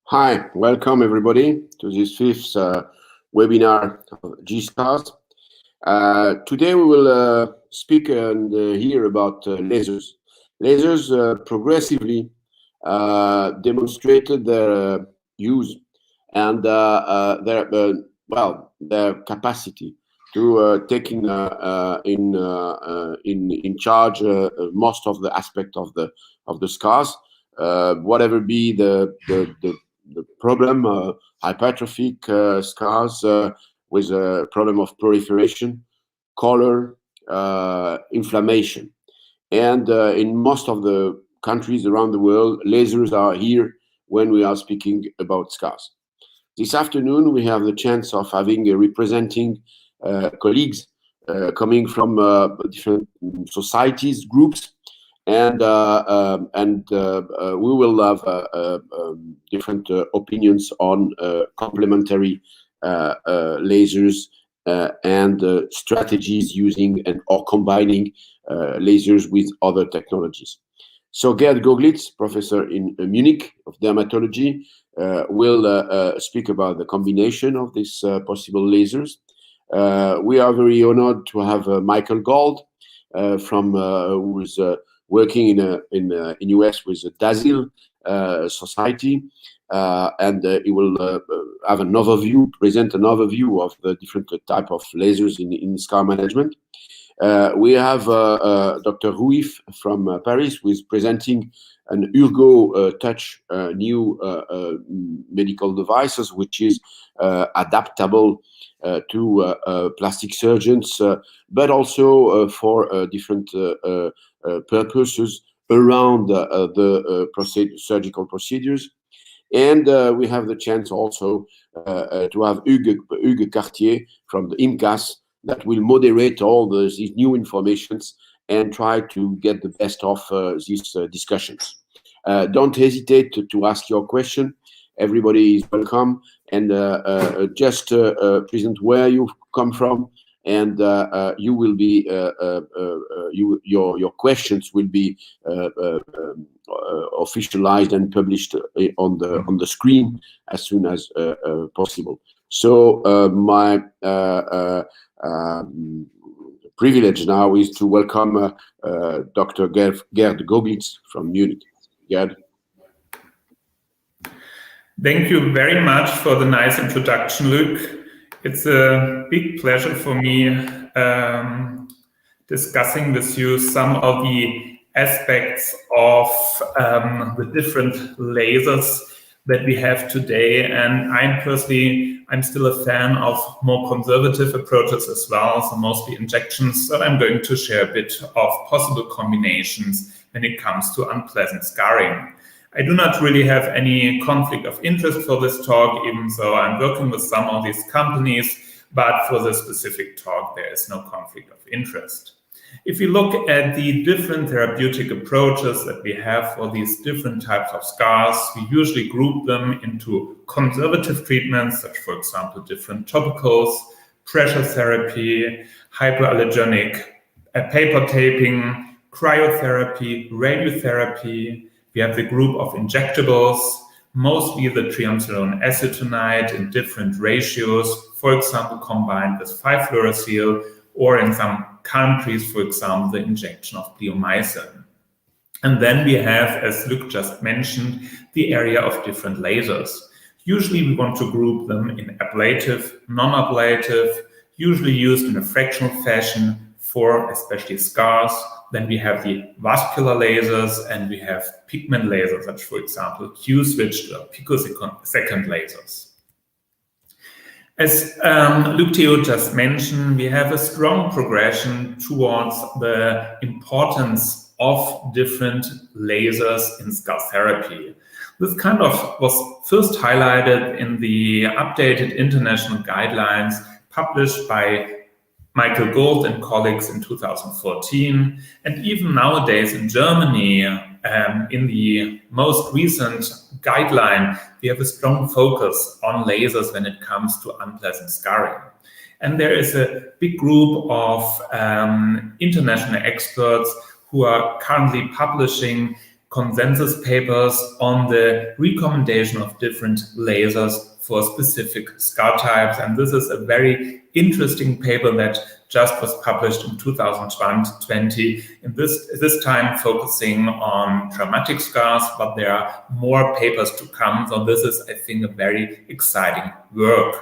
Hi, welcome everybody to this fifth webinar of G-ScarS. Today we will speak and hear about lasers. Lasers progressively demonstrated their use and their capacity to taking in charge most of the aspect of the scars, whatever be the problem, hypertrophic scars with a problem of proliferation, color, inflammation. And in most of the countries around the world, lasers are here when we are speaking about scars. This afternoon, we have the chance of having representing colleagues coming from different societies, groups, and we will have different opinions on complementary lasers and strategies using or combining lasers with other technologies. So Gerd Gauglitz, professor in Munich of dermatology, will speak about the combination of these possible lasers. We are very honored to have Michel Rouif who is working in US with the DAZIL Society, and he will have an overview, present an overview of the different type of lasers in scar management. We have Dr. Rouif from Paris, who is presenting an UrgoTouch new medical devices, which is adaptable to plastic surgeons, but also for different purposes around the surgical procedures. And we have the chance also to have Hugues Cartier from the IMCAS that will moderate all these new informations and try to get the best of these discussions. Don't hesitate to ask your question. Everybody is welcome, and just present where you come from, and you will be your questions will be officialized and published on the screen as soon as possible. So my privilege now is to welcome Dr. Gerd Gauglitz from Munich. Gerd. Thank you very much for the nice introduction, Luc. It's a big pleasure for me discussing with you some of the aspects of the different lasers that we have today. And I'm still a fan of more conservative approaches as well, so mostly injections. So I'm going to share a bit of possible combinations when it comes to unpleasant scarring. I do not really have any conflict of interest for this talk, even though I'm working with some of these companies, but for this specific talk, there is no conflict of interest. If you look at the different therapeutic approaches that we have for these different types of scars, we usually group them into conservative treatments, such for example, different topicals, pressure therapy, hypoallergenic paper taping, cryotherapy, radiotherapy. We have the group of injectables, mostly the triamcinolone acetonide in different ratios, for example, combined with 5-fluorouracil, or in some countries, for example, the injection of bleomycin. And then we have, as Luc just mentioned, the area of different lasers. Usually we want to group them in ablative, non-ablative, usually used in a fractional fashion for especially scars. Then we have the vascular lasers, and we have pigment lasers, such for example, Q-switched or picosecond lasers. As Luc Theo just mentioned, we have a strong progression towards the importance of different lasers in scar therapy. This kind of was first highlighted in the updated international guidelines published by Michael Gold and colleagues in 2014. And even nowadays in Germany, in the most recent guideline, we have a strong focus on lasers when it comes to unpleasant scarring. And there is a big group of international experts who are currently publishing consensus papers on the recommendation of different lasers for specific scar types. And this is a very interesting paper that just was published in 2020, in this time focusing on traumatic scars, but there are more papers to come. So this is, I think, a very exciting work.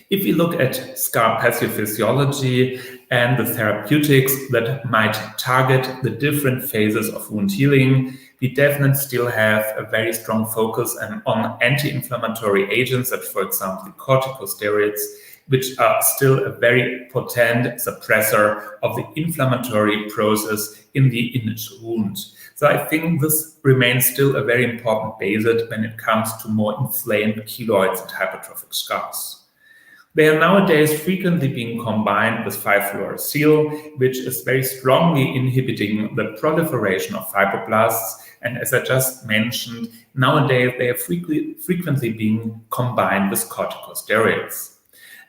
If we look at scar pathophysiology and the therapeutics that might target the different phases of wound healing, we definitely still have a very strong focus on anti-inflammatory agents, such, for example, the corticosteroids, which are still a very potent suppressor of the inflammatory process in the initial wound. So I think this remains still a very important basis when it comes to more inflamed keloids and hypertrophic scars. They are nowadays frequently being combined with 5-fluorouracil, which is very strongly inhibiting the proliferation of fibroblasts. And as I just mentioned, nowadays they are frequently being combined with corticosteroids.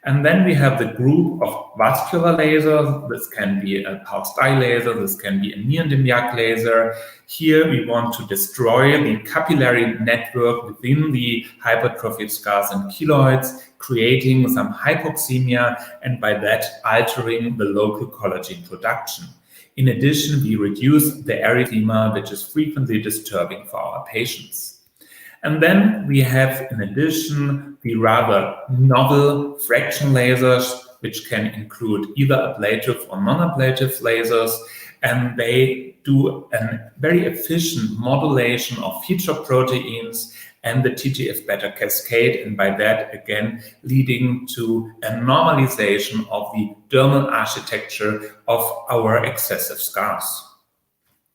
And then we have the group of vascular lasers. This can be a pulse dye laser, this can be a neodymium laser. Here we want to destroy the capillary network within the hypertrophic scars and keloids, creating some hypoxemia, and by that altering the local collagen production. In addition, we reduce the erythema, which is frequently disturbing for our patients. And then we have, in addition, the rather novel fraction lasers, which can include either ablative or non-ablative lasers, and they do a very efficient modulation of feature proteins and the TGF-beta cascade, and by that, again, leading to a normalization of the dermal architecture of our excessive scars.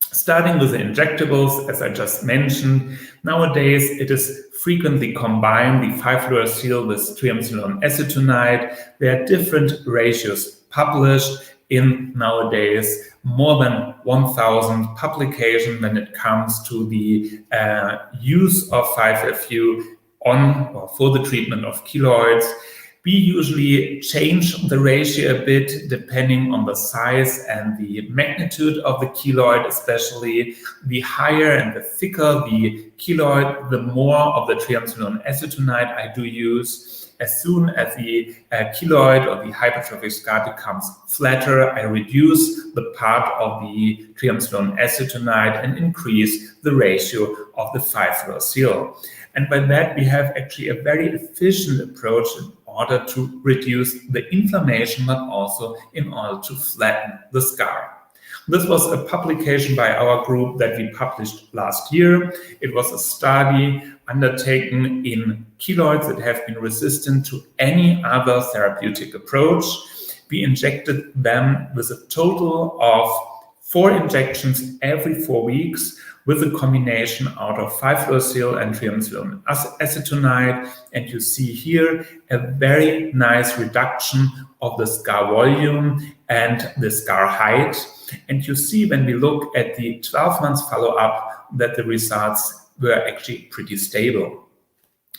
Starting with the injectables, as I just mentioned, nowadays it is frequently combined, the 5-fluorouracil with triamcinolone acetonide. There are different ratios published in nowadays more than 1,000 publications when it comes to the use of 5-FU on or for the treatment of keloids. We usually change the ratio a bit depending on the size and the magnitude of the keloid, especially the higher and the thicker the keloid, the more of the triamcinolone acetonide I do use. As soon as the keloid or the hypertrophic scar becomes flatter, I reduce the part of the triamcinolone acetonide and increase the ratio of the 5-fluorouracil. And by that, we have actually a very efficient approach in order to reduce the inflammation, but also in order to flatten the scar. This was a publication by our group that we published last year. It was a study undertaken in keloids that have been resistant to any other therapeutic approach. We injected them with a total of 4 injections every 4 weeks with a combination out of 5-fluorouracil and triamcinolone acetonide. And you see here a very nice reduction of the scar volume and the scar height. And you see when we look at the 12 months follow-up that the results were actually pretty stable.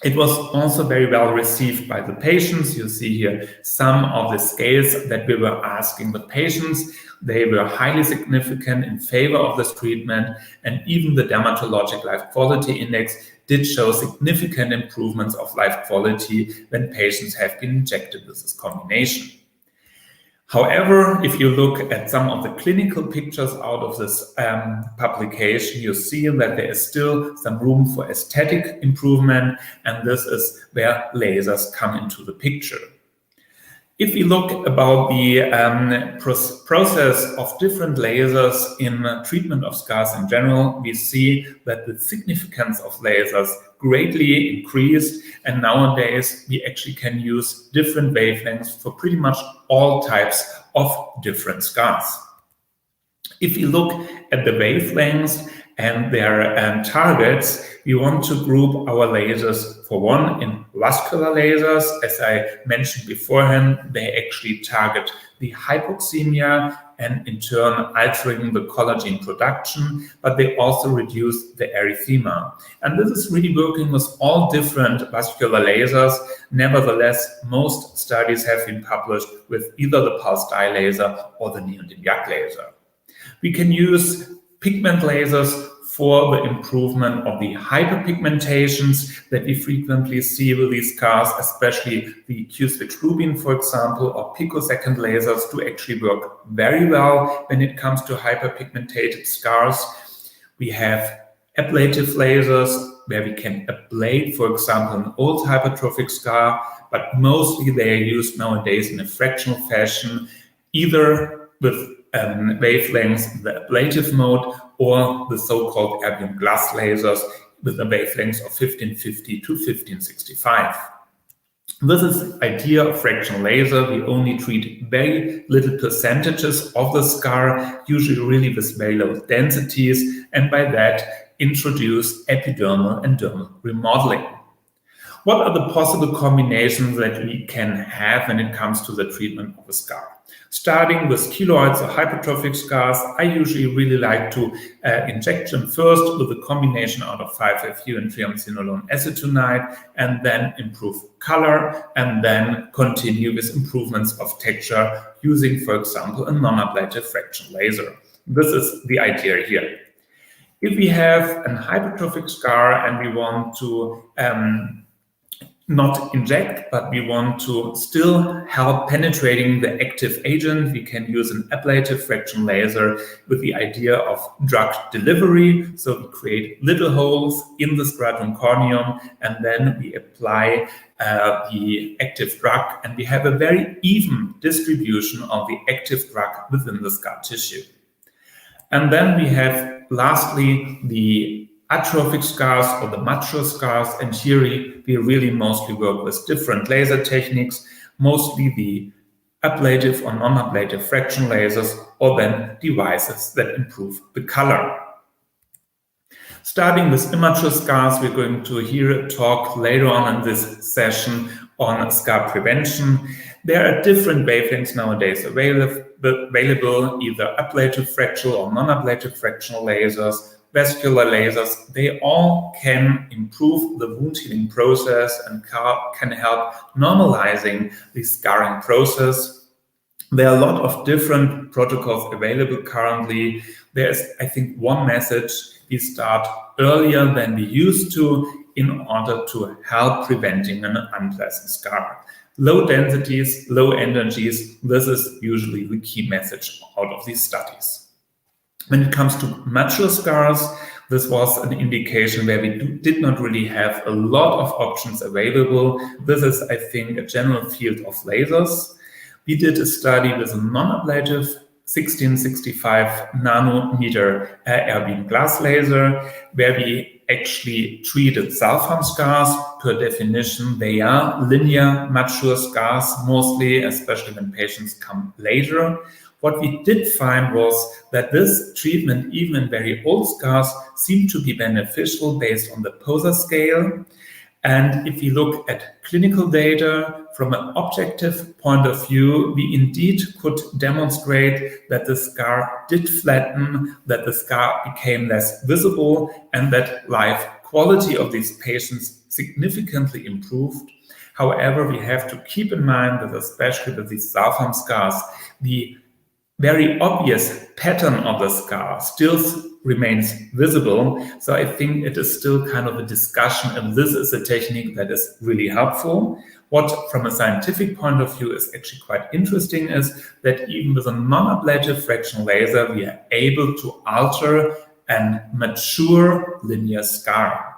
It was also very well received by the patients. You see here some of the scales that we were asking the patients. They were highly significant in favor of this treatment, and even the dermatologic life quality index did show significant improvements of life quality when patients have been injected with this combination. However, if you look at some of the clinical pictures out of this publication, you see that there is still some room for aesthetic improvement, and this is where lasers come into the picture. If we look about the process of different lasers in treatment of scars in general, we see that the significance of lasers greatly increased, and nowadays we actually can use different wavelengths for pretty much all types of different scars. If you look at the wavelengths and their targets, we want to group our lasers for one in vascular lasers. As I mentioned beforehand, they actually target the hypoxemia and in turn altering the collagen production, but they also reduce the erythema. And this is really working with all different vascular lasers. Nevertheless, most studies have been published with either the pulse dye laser or the neodymium laser. We can use pigment lasers for the improvement of the hyperpigmentations that we frequently see with these scars, especially the Q-switch rubin, for example, or picosecond lasers do actually work very well when it comes to hyperpigmented scars. We have ablative lasers where we can ablate, for example, an old hypertrophic scar, but mostly they are used nowadays in a fractional fashion, either with wavelengths in the ablative mode or the so-called erbium glass lasers with a wavelength of 1550 to 1565. This is the idea of fractional laser. We only treat very little percentages of the scar, usually really with very low densities, and by that introduce epidermal and dermal remodeling. What are the possible combinations that we can have when it comes to the treatment of a scar? Starting with keloids or hypertrophic scars, I usually really like to inject them first with a combination out of 5-FU and triamcinolone acetonide, and then improve color, and then continue with improvements of texture using, for example, a non-ablative fractional laser. This is the idea here. If we have a hypertrophic scar and we want to not inject, but we want to still help penetrating the active agent, we can use an ablative fractional laser with the idea of drug delivery. So we create little holes in the stratum corneum, and then we apply the active drug, and we have a very even distribution of the active drug within the scar tissue. And then we have, lastly, the atrophic scars or the mature scars, and here we really mostly work with different laser techniques, mostly the ablative or non-ablative fractional lasers, or then devices that improve the color. Starting with immature scars, we're going to hear a talk later on in this session on scar prevention. There are different wavelengths nowadays available, either ablative fractional or non-ablative fractional lasers, vascular lasers. They all can improve the wound healing process and can help normalizing the scarring process. There are a lot of different protocols available currently. There's, I think, one message: we start earlier than we used to in order to help preventing an unpleasant scar. Low densities, low energies, this is usually the key message out of these studies. When it comes to mature scars, this was an indication where we did not really have a lot of options available. This is, I think, a general field of lasers. We did a study with a non-ablative 1665 nanometer erbium glass laser, where we actually treated sulfam scars. Per definition, they are linear mature scars, mostly, especially when patients come later. What we did find was that this treatment, even in very old scars, seemed to be beneficial based on the Poser scale. And if you look at clinical data from an objective point of view, we indeed could demonstrate that the scar did flatten, that the scar became less visible, and that life quality of these patients significantly improved. However, we have to keep in mind that especially with these sulfam scars, the very obvious pattern of the scar still remains visible. So I think it is still kind of a discussion if this is a technique that is really helpful. What, from a scientific point of view, is actually quite interesting is that even with a non-ablative fractional laser, we are able to alter a mature linear scar.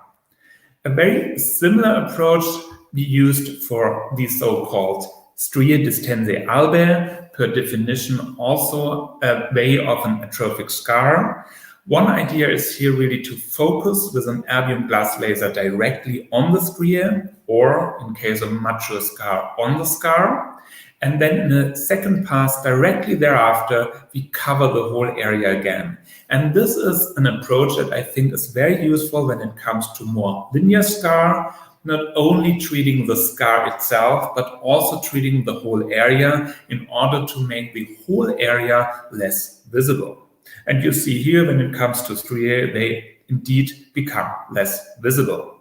A very similar approach we used for the so-called striae distensae albae, per definition also a way of an atrophic scar. One idea is here really to focus with an erbium glass laser directly on the striae, or in case of mature scar, on the scar. And then in a second pass, directly thereafter, we cover the whole area again. And this is an approach that I think is very useful when it comes to more linear scar, not only treating the scar itself, but also treating the whole area in order to make the whole area less visible. And you see here, when it comes to striae, they indeed become less visible.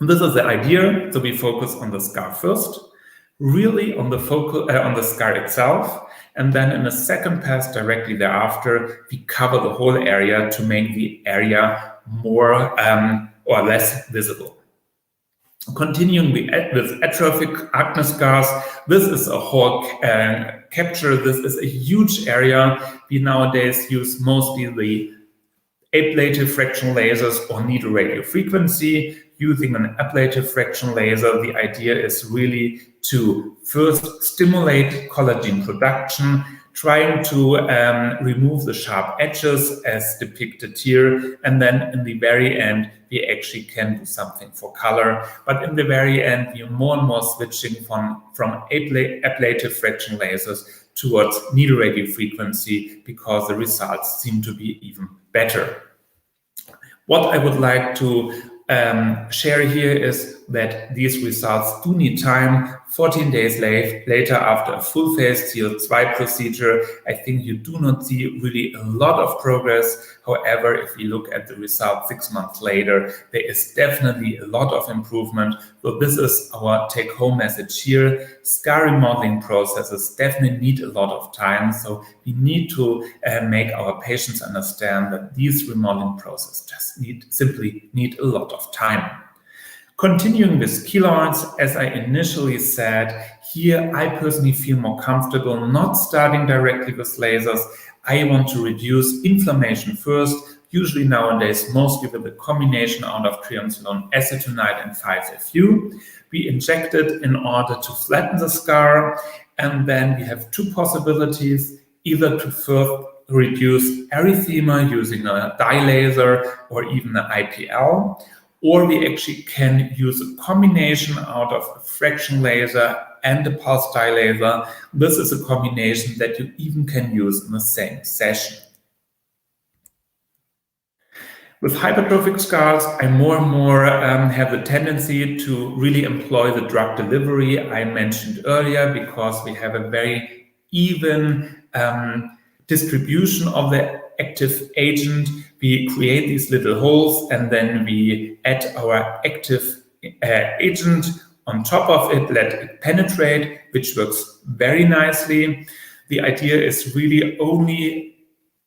And this is the idea. So we focus on the scar first. really on the on the scar itself, and then in a second pass directly thereafter, we cover the whole area to make the area more or less visible. Continuing with atrophic acne scars, this is a whole capture. This is a huge area. We nowadays use mostly the ablative fraction lasers or needle radiofrequency. Using an ablative fraction laser, the idea is really to first stimulate collagen production, trying to remove the sharp edges as depicted here, and then in the very end we actually can do something for color. But in the very end we are more and more switching from ablative fraction lasers towards needle radiofrequency because the results seem to be even better. What I would like to share here is that these results do need time. 14 days later, after a full phase CO2 procedure, I think you do not see really a lot of progress. However, if we look at the result 6 months later, there is definitely a lot of improvement. So this is our take-home message here. Scar remodeling processes definitely need a lot of time. So we need to make our patients understand that these remodeling processes just simply need a lot of time. Continuing with keloids, as I initially said, here I personally feel more comfortable not starting directly with lasers. I want to reduce inflammation first, usually nowadays mostly with a combination out of triamcinolone acetonide and 5-FU. We inject it in order to flatten the scar, and then we have two possibilities, either to first reduce erythema using a dye laser or even an IPL, or we actually can use a combination out of a fraction laser and a pulse dye laser. This is a combination that you even can use in the same session. With hypertrophic scars, I more and more have the tendency to really employ the drug delivery I mentioned earlier, because we have a very even distribution of the active agent. We create these little holes and then we add our active agent on top of it, let it penetrate, which works very nicely. The idea is really only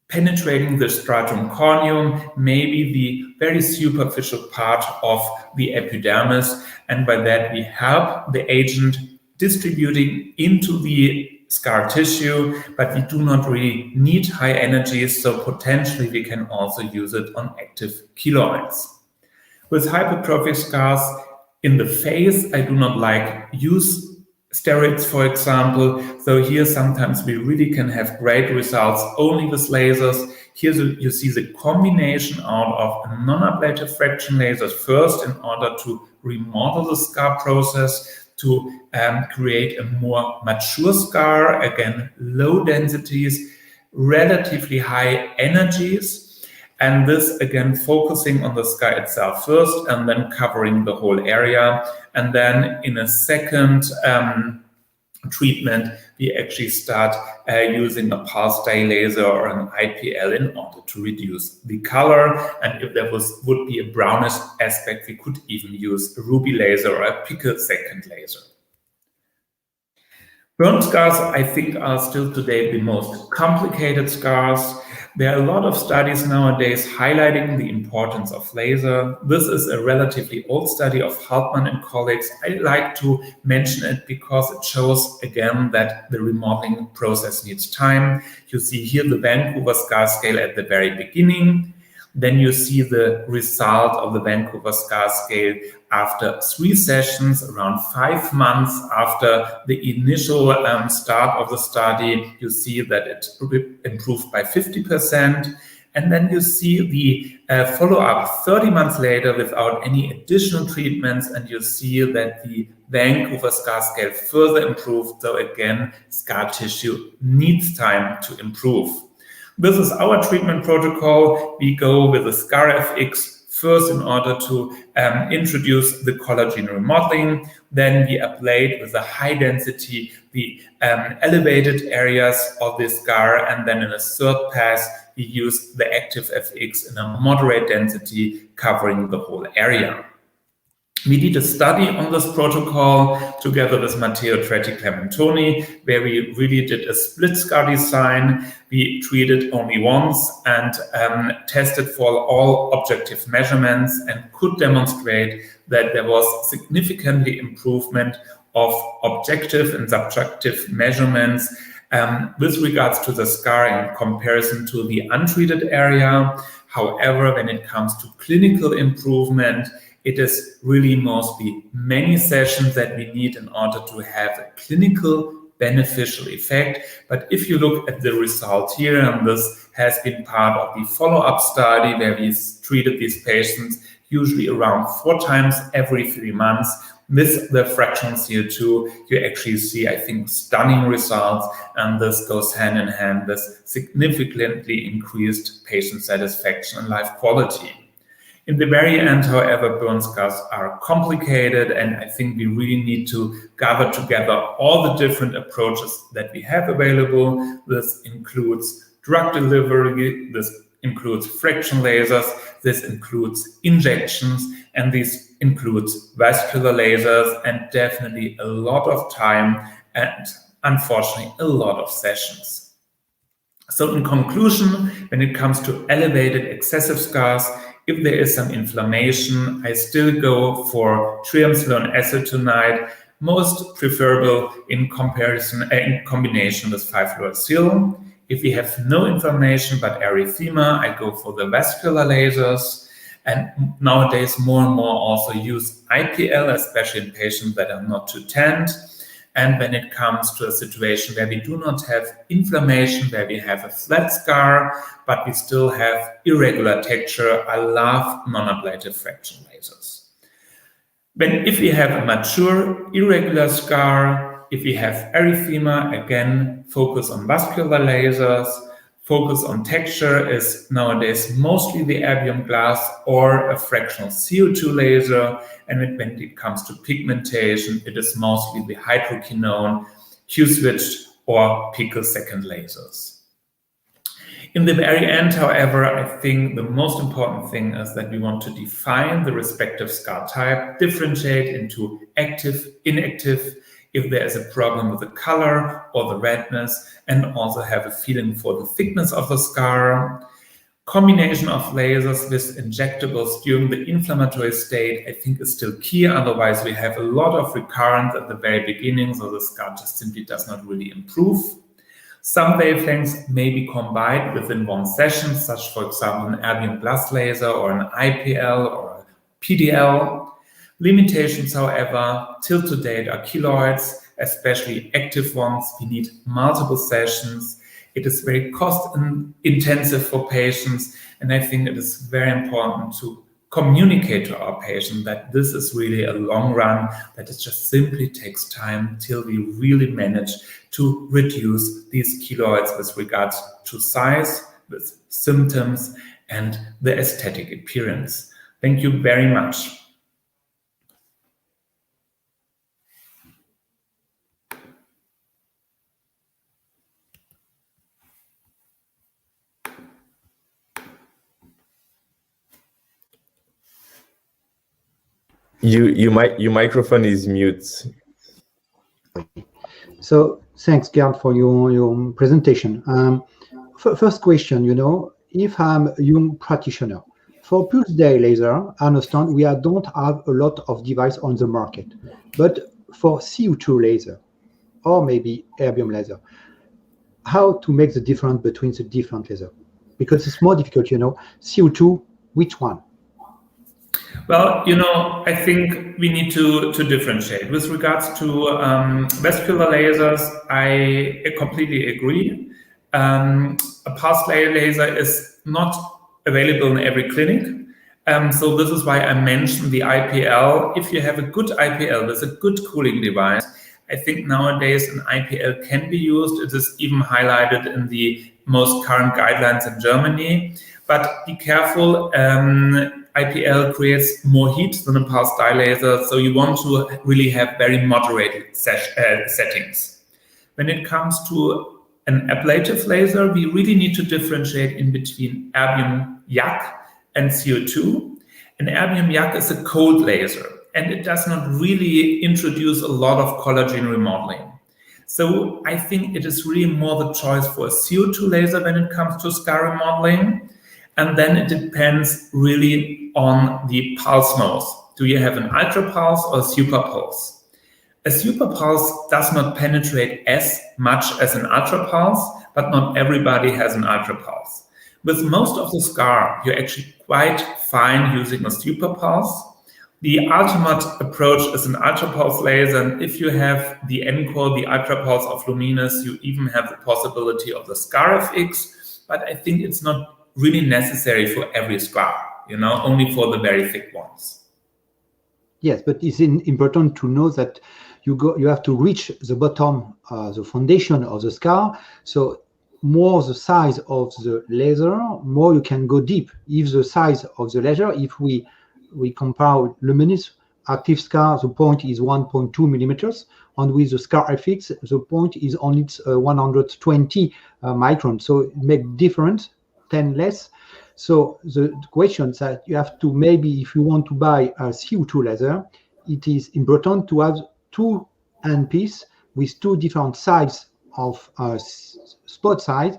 penetrating the stratum corneum, maybe the very superficial part of the epidermis, and by that we help the agent distributing into the scar tissue, but we do not really need high energies, so potentially we can also use it on active keloids. With hypertrophic scars in the face, I do not use steroids, for example. So here sometimes we really can have great results only with lasers. Here you see the combination out of non-ablative fraction lasers first in order to remodel the scar process, to create a more mature scar, again, low densities, relatively high energies, and this again focusing on the scar itself first and then covering the whole area. And then in a second treatment, we actually start using a pulse dye laser or an IPL in order to reduce the color. And if there would be a brownish aspect, we could even use a ruby laser or a picosecond laser. Burn scars, I think, are still today the most complicated scars. There are a lot of studies nowadays highlighting the importance of laser. This is a relatively old study of Haltman and colleagues. I like to mention it because it shows again that the remodeling process needs time. You see here the Vancouver scar scale at the very beginning. Then you see the result of the Vancouver scar scale after 3 sessions, around 5 months after the initial start of the study. You see that it improved by 50%. And then you see the follow-up 30 months later without any additional treatments, and you see that the Vancouver scar scale further improved. So again, scar tissue needs time to improve. This is our treatment protocol. We go with the ScarFX first in order to introduce the collagen remodeling. Then we ablate with a high density the elevated areas of the scar. And then in a third pass, we use the active FX in a moderate density covering the whole area. We did a study on this protocol together with Matteo Tretti-Clementoni, where we really did a split scar design. We treated only once and tested for all objective measurements and could demonstrate that there was significantly improvement of objective and subjective measurements with regards to the scar in comparison to the untreated area. However, when it comes to clinical improvement, it is really mostly many sessions that we need in order to have a clinical beneficial effect. But if you look at the result here, and this has been part of the follow-up study where we treated these patients usually around 4 times every 3 months with the fractional CO2, you actually see, I think, stunning results, and this goes hand in hand with significantly increased patient satisfaction and life quality. In the very end, however, burn scars are complicated, and I think we really need to gather together all the different approaches that we have available. This includes drug delivery, this includes fraction lasers, this includes injections, and this includes vascular lasers, and definitely a lot of time and unfortunately a lot of sessions. So in conclusion, when it comes to elevated excessive scars, if there is some inflammation, I still go for triamcinolone acetonide, most preferable in combination with 5-fluorouracil. If we have no inflammation but erythema, I go for the vascular lasers. And nowadays, more and more also use IPL, especially in patients that are not too tanned. And when it comes to a situation where we do not have inflammation, where we have a flat scar, but we still have irregular texture, I love non-ablative fraction lasers. If we have a mature irregular scar, if we have erythema, again, focus on vascular lasers. Focus on texture is nowadays mostly the erbium glass or a fractional CO2 laser. And when it comes to pigmentation, it is mostly the hydroquinone, Q-switched or picosecond lasers. In the very end, however, I think the most important thing is that we want to define the respective scar type, differentiate into active, inactive, if there is a problem with the color or the redness, and also have a feeling for the thickness of the scar. Combination of lasers with injectables during the inflammatory state, I think, is still key. Otherwise, we have a lot of recurrence at the very beginning, so the scar just simply does not really improve. Some wavelengths may be combined within one session, such, for example, an erbium glass laser or an IPL or a PDL. Limitations, however, till to date are keloids, especially active ones. We need multiple sessions. It is very cost intensive for patients, and I think it is very important to communicate to our patient that this is really a long run, that it just simply takes time till we really manage to reduce these keloids with regards to size, with symptoms, and the aesthetic appearance. Thank you very much. Your microphone is mute. So thanks, Gerd, for your presentation. First question, if I'm a young practitioner, for pulse day laser, I understand we don't have a lot of device on the market, but for CO2 laser or maybe erbium laser, how to make the difference between the different laser? Because it's more difficult, CO2, which one? Well, I think we need to differentiate. With regards to vascular lasers, I completely agree. A pulse laser is not available in every clinic. So this is why I mentioned the IPL. If you have a good IPL with a good cooling device, I think nowadays an IPL can be used. It is even highlighted in the most current guidelines in Germany. But be careful, IPL creates more heat than a pulse dye laser, so you want to really have very moderated settings. When it comes to an ablative laser, we really need to differentiate in between erbium YAG and CO2. An erbium YAG is a cold laser. and it does not really introduce a lot of collagen remodeling. So I think it is really more the choice for a CO2 laser when it comes to scar remodeling. And then it depends really on the pulse mode. Do you have an ultra pulse or a super pulse? A super pulse does not penetrate as much as an ultra pulse, but not everybody has an ultra pulse. With most of the scar, you're actually quite fine using a super pulse. The ultimate approach is an ultra pulse laser, and if you have the NCOL, the ultra pulse of Luminous, you even have the possibility of the scar FX, but I think it's not really necessary for every scar, only for the very thick ones. Yes, but it's important to know that you have to reach the bottom, the foundation of the scar. So more the size of the laser, more you can go deep. If the size of the laser, if we compare Luminous active scar, the point is 1.2 millimeters, and with the scar FX, the point is only 120 microns. So it makes difference, 10 less. So the question that you have to, maybe if you want to buy a CO2 laser, it is important to have two handpiece with two different sizes of spot size,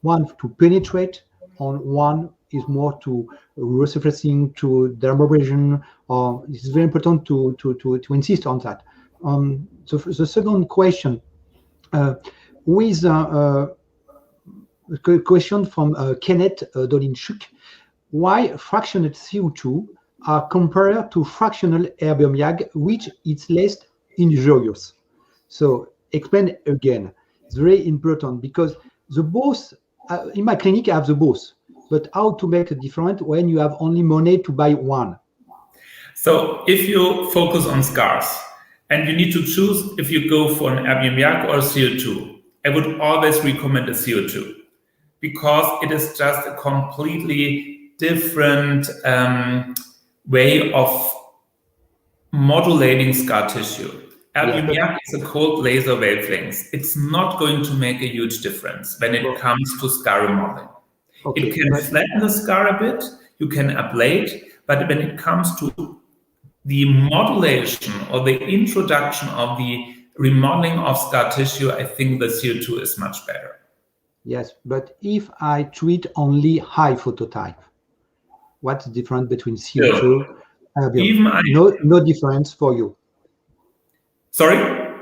one to penetrate, on one is more to resurfacing, to dermabrasion. It's very important to insist on that. So the second question, with a question from Kenneth Dolinchuk, why fractional CO2 are compared to fractional erbium YAG, which is less injurious? So explain again. It's very important because the both, in my clinic I have the both, but how to make a difference when you have only money to buy one? So if you focus on scars and you need to choose if you go for an erbium YAG or CO2, I would always recommend a CO2 because it is just a completely different way of modulating scar tissue. Erbium YAG is a cold laser wavelength. It's not going to make a huge difference when it comes to scar remodeling. Okay, it can flatten the scar a bit, you can ablate, but when it comes to the modulation or the introduction of the remodeling of scar tissue, I think the CO2 is much better. Yes, but if I treat only high phototype, what's the difference between CO2 and erbium? No difference for you. Sorry?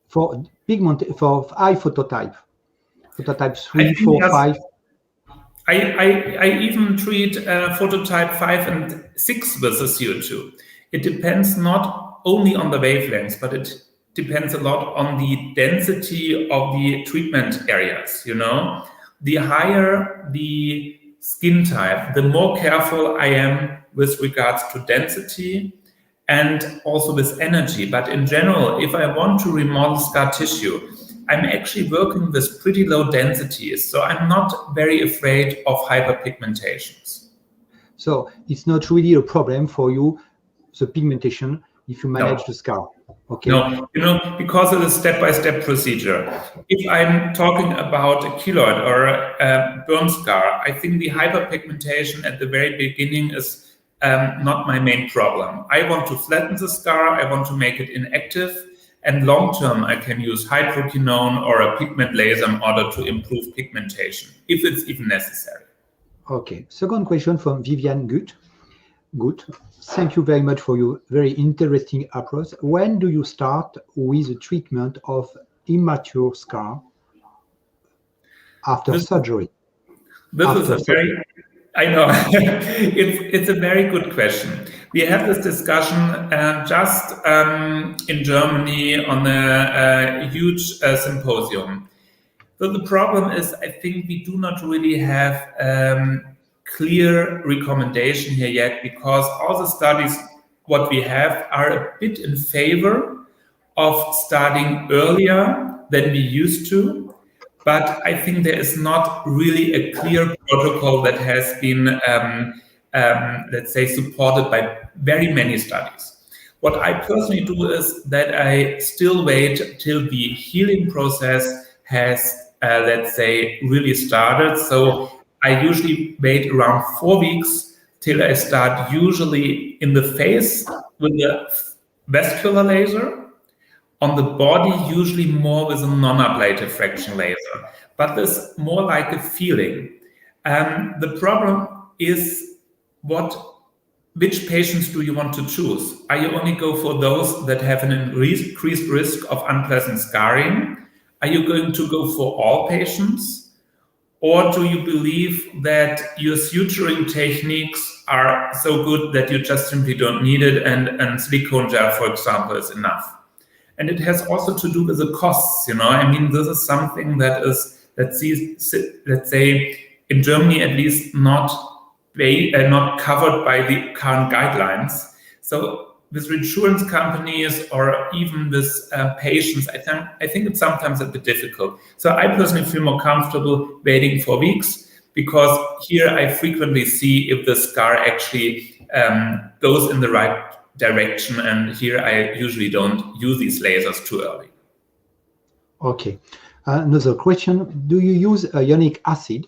For pigment, for high phototype 3, 4, 5. I even treat phototype 5 and 6 with the CO2. It depends not only on the wavelengths, but it depends a lot on the density of the treatment areas, The higher the skin type, the more careful I am with regards to density and also with energy. But in general, if I want to remodel scar tissue, I'm actually working with pretty low densities, so I'm not very afraid of hyperpigmentations. So it's not really a problem for you, the pigmentation, if you manage the scar. Okay. No, because of the step-by-step procedure. If I'm talking about a keloid or a burn scar, I think the hyperpigmentation at the very beginning is not my main problem. I want to flatten the scar, I want to make it inactive, and long-term I can use hydroquinone or a pigment laser in order to improve pigmentation, if it's even necessary. Okay, second question from Vivian Good. Thank you very much for your very interesting approach. When do you start with the treatment of immature scar after surgery? I know, it's a very good question. We had this discussion just in Germany on a huge symposium. So the problem is, I think we do not really have clear recommendation here yet, because all the studies what we have are a bit in favor of starting earlier than we used to, but I think there is not really a clear protocol that has been let's say supported by very many studies. What I personally do is that I still wait till the healing process has let's say really started. So I usually wait around 4 weeks till I start usually in the face with a vascular laser, on the body usually more with a non-ablative fraction laser, but there's more like a feeling. The problem is which patients do you want to choose? Are you only go for those that have an increased risk of unpleasant scarring? Are you going to go for all patients? Or do you believe that your suturing techniques are so good that you just simply don't need it and silicone gel, for example, is enough? And it has also to do with the costs, you know. I mean, this is something that is, let's say, in Germany at least, not covered by the current guidelines. So with insurance companies or even with patients, I think it's sometimes a bit difficult. So I personally feel more comfortable waiting for weeks, because here I frequently see if the scar actually goes in the right direction, and here I usually don't use these lasers too early. Okay. Another question: do you use ionic acid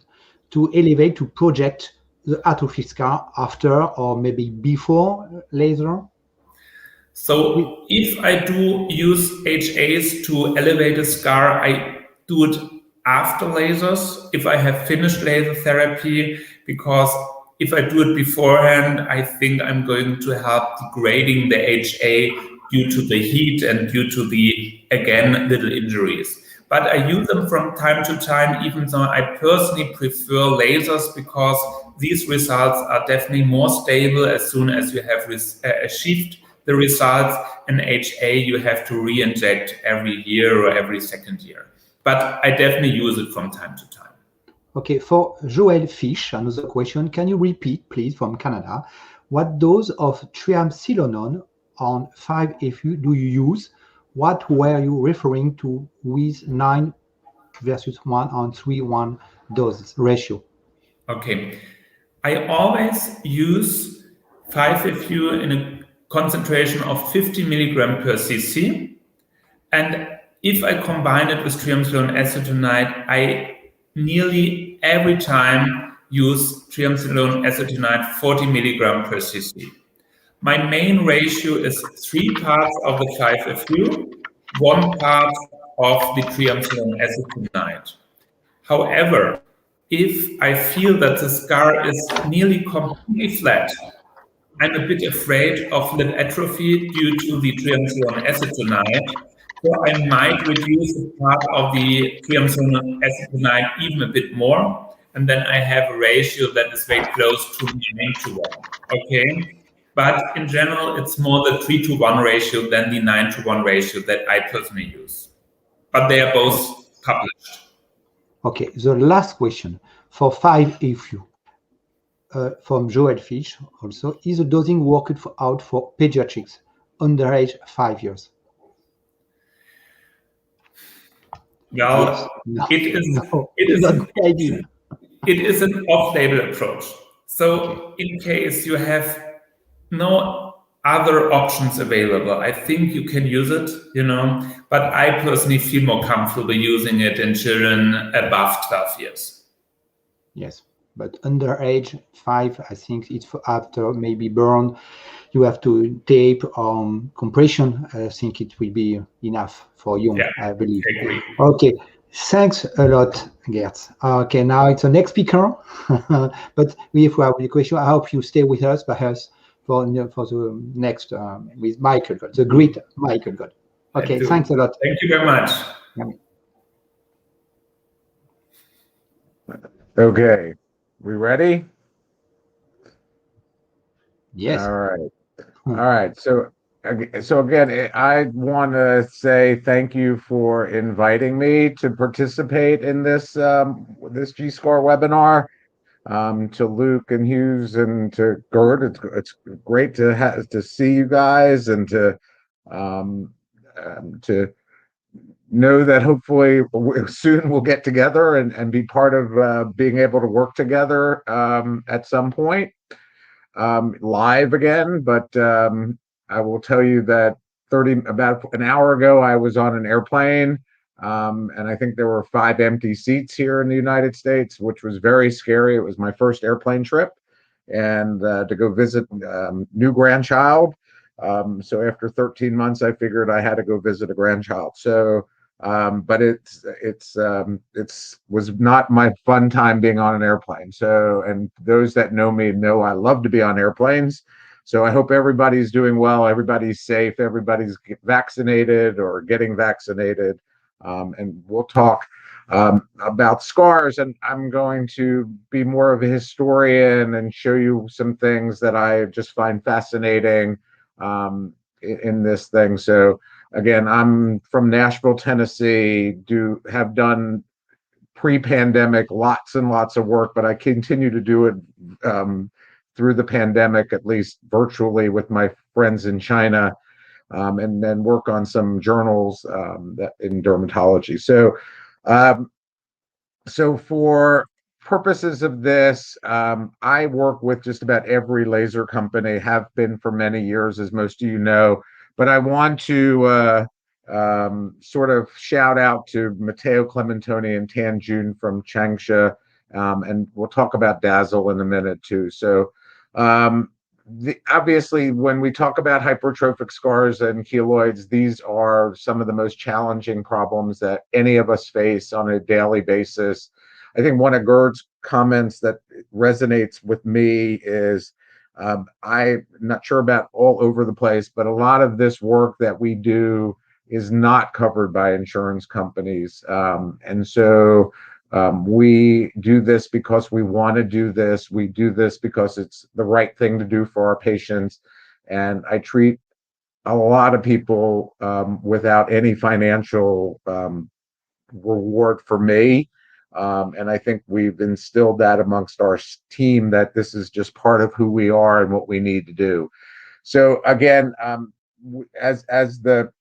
to elevate, to project the atrophy scar after or maybe before laser? So if I do use HAs to elevate a scar, I do it after lasers if I have finished laser therapy, because if I do it beforehand, I think I'm going to help degrading the HA due to the heat and due to the, again, little injuries. But I use them from time to time, even though I personally prefer lasers, because these results are definitely more stable as soon as you have achieved the results. And HA you have to re-inject every year or every second year. But I definitely use it from time to time. Okay, for Joel Fish, another question. Can you repeat, please, from Canada, what dose of triamcinolone on 5-FU do you use? What were you referring to with 9 versus 1 on 3:1 dose ratio? Okay, I always use 5-FU in a concentration of 50 milligram per cc. And if I combine it with triamcinolone acetonide, I nearly every time use triamcinolone acetonide 40 milligram per cc. My main ratio is 3 parts of the 5-FU, 1 part of the triamcinolone acetonide. However, if I feel that the scar is nearly completely flat, I'm a bit afraid of lip atrophy due to the triamcinolone acetonide. So I might reduce the part of the triamcinolone acetonide even a bit more, and then I have a ratio that is very close to 9:1. Okay, but in general, it's more the 3:1 ratio than the 9:1 ratio that I personally use. But they are both published. Okay, the last question for 5-FU from Joel Fish also: is the dosing worked out for pediatrics under age 5 years? Well, Yes. No. it is No. It is an off-label approach. So in case you have no other options available, I think you can use it, you know, but I personally feel more comfortable using it in children above 12 years. Yes, but under age 5, I think it's after maybe burn, you have to tape compression. I think it will be enough for you, Yeah, I believe. I agree. Okay, thanks a lot, Gerd. Okay, now it's the next speaker. But if we have a question, I hope you stay with us, perhaps for the next with Michel Gerd, the great Michel Gerd. Okay, thanks a lot. Thank you very much. Okay, we ready? Yes. All right. All right. So again, I want to say thank you for inviting me to participate in this this G-ScarS webinar. To Luke and Hughes and to Gerd, it's great to see you guys and to know that hopefully soon we'll get together and be part of being able to work together at some point live again. But I will tell you that about an hour ago, I was on an airplane, and I think there were 5 empty seats here in the United States, which was very scary. It was my first airplane trip, and to go visit new grandchild. So after 13 months, I figured I had to go visit a grandchild. So, but it's was not my fun time being on an airplane. So, and those that know me know I love to be on airplanes. So I hope everybody's doing well, everybody's safe, everybody's vaccinated or getting vaccinated. And we'll talk about scars, and I'm going to be more of a historian and show you some things that I just find fascinating in this thing. So again, I'm from Nashville, Tennessee, have done pre-pandemic lots and lots of work, but I continue to do it through the pandemic, at least virtually, with my friends in China, and then work on some journals that in dermatology. So so for purposes of this, I work with just about every laser company, have been for many years, as most of you know. But I want to sort of shout out to Matteo Clementoni and Tan Jun from Changsha, and we'll talk about Dazzle in a minute too. So obviously, when we talk about hypertrophic scars and keloids, these are some of the most challenging problems that any of us face on a daily basis. I think one of Gerd's comments that resonates with me is, I'm not sure about all over the place, but a lot of this work that we do is not covered by insurance companies. And so we do this because we want to do this. We do this because it's the right thing to do for our patients. And I treat a lot of people without any financial reward for me. And I think we've instilled that amongst our team, that this is just part of who we are and what we need to do. So again, as the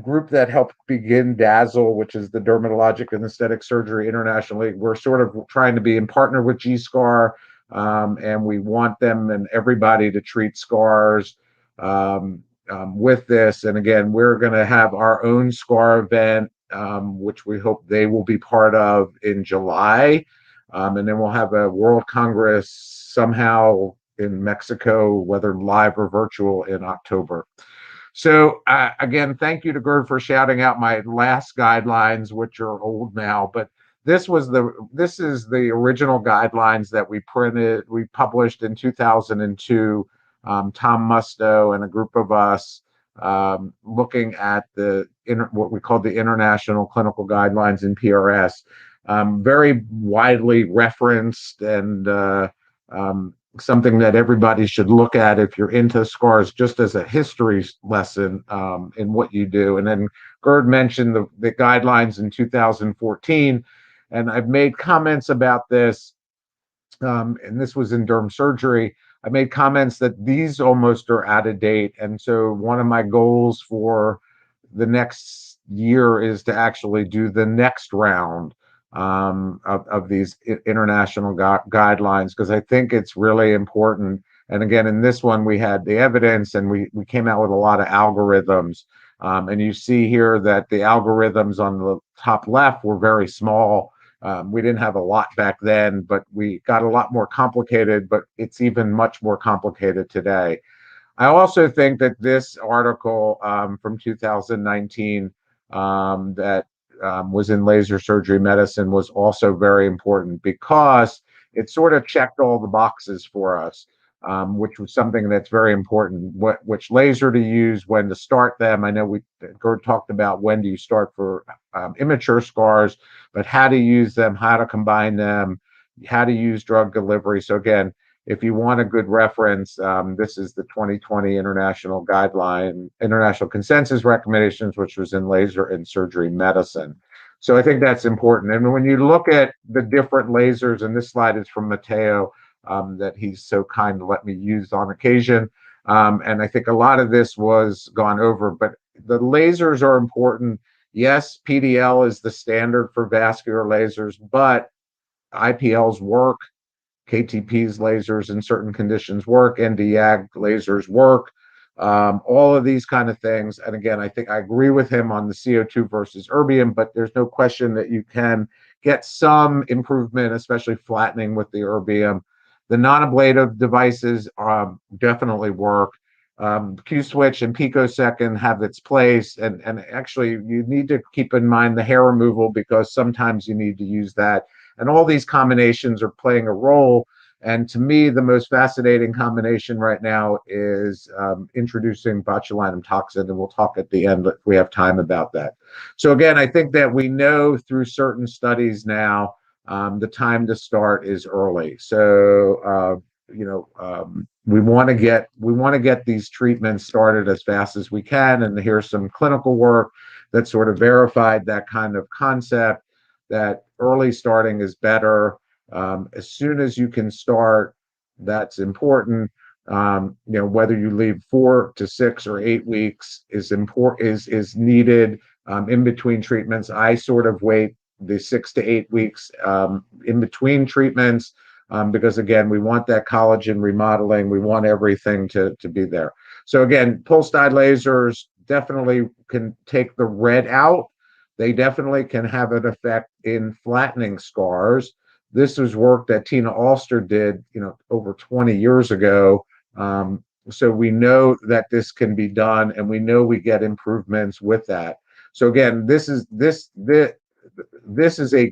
group that helped begin Dazzle, which is the Dermatologic and Aesthetic Surgery International League, we're sort of trying to be in partner with G-ScarS, and we want them and everybody to treat scars with this. And again, we're going to have our own scar event, which we hope they will be part of in July. And then we'll have a World Congress somehow in Mexico, whether live or virtual, in October. So again, thank you to Gerd for shouting out my last guidelines, which are old now, but this is the original guidelines that we published in 2002. Tom Musto and a group of us looking at what we call the International Clinical Guidelines in PRS, very widely referenced, and something that everybody should look at if you're into scars, just as a history lesson in what you do. And then Gerd mentioned the guidelines in 2014, and I've made comments about this, and this was in derm surgery. I made comments that these almost are out of date, and so one of my goals for the next year is to actually do the next round of these international guidelines, because I think it's really important. And again, in this one, we had the evidence, and we came out with a lot of algorithms. And you see here that the algorithms on the top left were very small. We didn't have a lot back then, but we got a lot more complicated, but it's even much more complicated today. I also think that this article from 2019 that was in Laser Surgery Medicine was also very important, because it sort of checked all the boxes for us, which was something that's very important. Which laser to use, when to start them. I know Gerd talked about when do you start for immature scars, but how to use them, how to combine them, how to use drug delivery. So again, if you want a good reference, this is the 2020 International Consensus Recommendations, which was in Laser and Surgery Medicine. So I think that's important. And when you look at the different lasers, and this slide is from Matteo, that he's so kind to let me use on occasion. And I think a lot of this was gone over, but the lasers are important. Yes, PDL is the standard for vascular lasers, but IPLs work. KTP's lasers in certain conditions work, Nd:YAG lasers work, all of these kind of things. And again, I think I agree with him on the CO2 versus erbium, but there's no question that you can get some improvement, especially flattening with the erbium. The non-ablative devices definitely work. Q-switch and picosecond have its place, and actually you need to keep in mind the hair removal, because sometimes you need to use that, and all these combinations are playing a role. And to me, the most fascinating combination right now is introducing botulinum toxin, and we'll talk at the end if we have time about that. So again, I think that we know through certain studies now the time to start is early. So we want to get these treatments started as fast as we can. And here's some clinical work that sort of verified that kind of concept, that early starting is better. As soon as you can start, that's important. Whether you leave 4 to 6 or 8 weeks is needed in between treatments. I sort of wait the 6 to 8 weeks in between treatments because again, we want that collagen remodeling. We want everything to be there. So again, pulse dye lasers definitely can take the red out. They definitely can have an effect in flattening scars. This was work that Tina Alster did, over 20 years ago. So we know that this can be done, and we know we get improvements with that. So again, this is a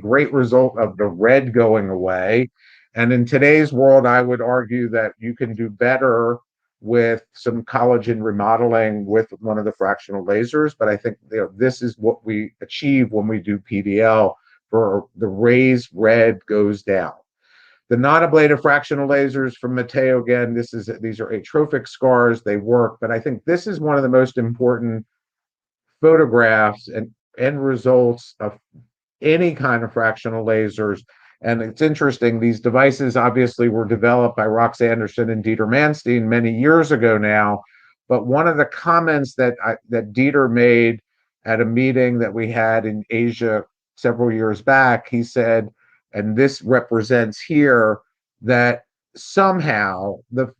great result of the red going away. And in today's world, I would argue that you can do better with some collagen remodeling with one of the fractional lasers. But I think this is what we achieve when we do PDL. For the raised red goes down. The non-ablative fractional lasers from Matteo, again, these are atrophic scars. They work, but I think this is one of the most important photographs and end results of any kind of fractional lasers. And it's interesting, these devices obviously were developed by Rox Anderson and Dieter Manstein many years ago now. But one of the comments that Dieter made at a meeting that we had in Asia several years back, he said, and this represents here, that somehow the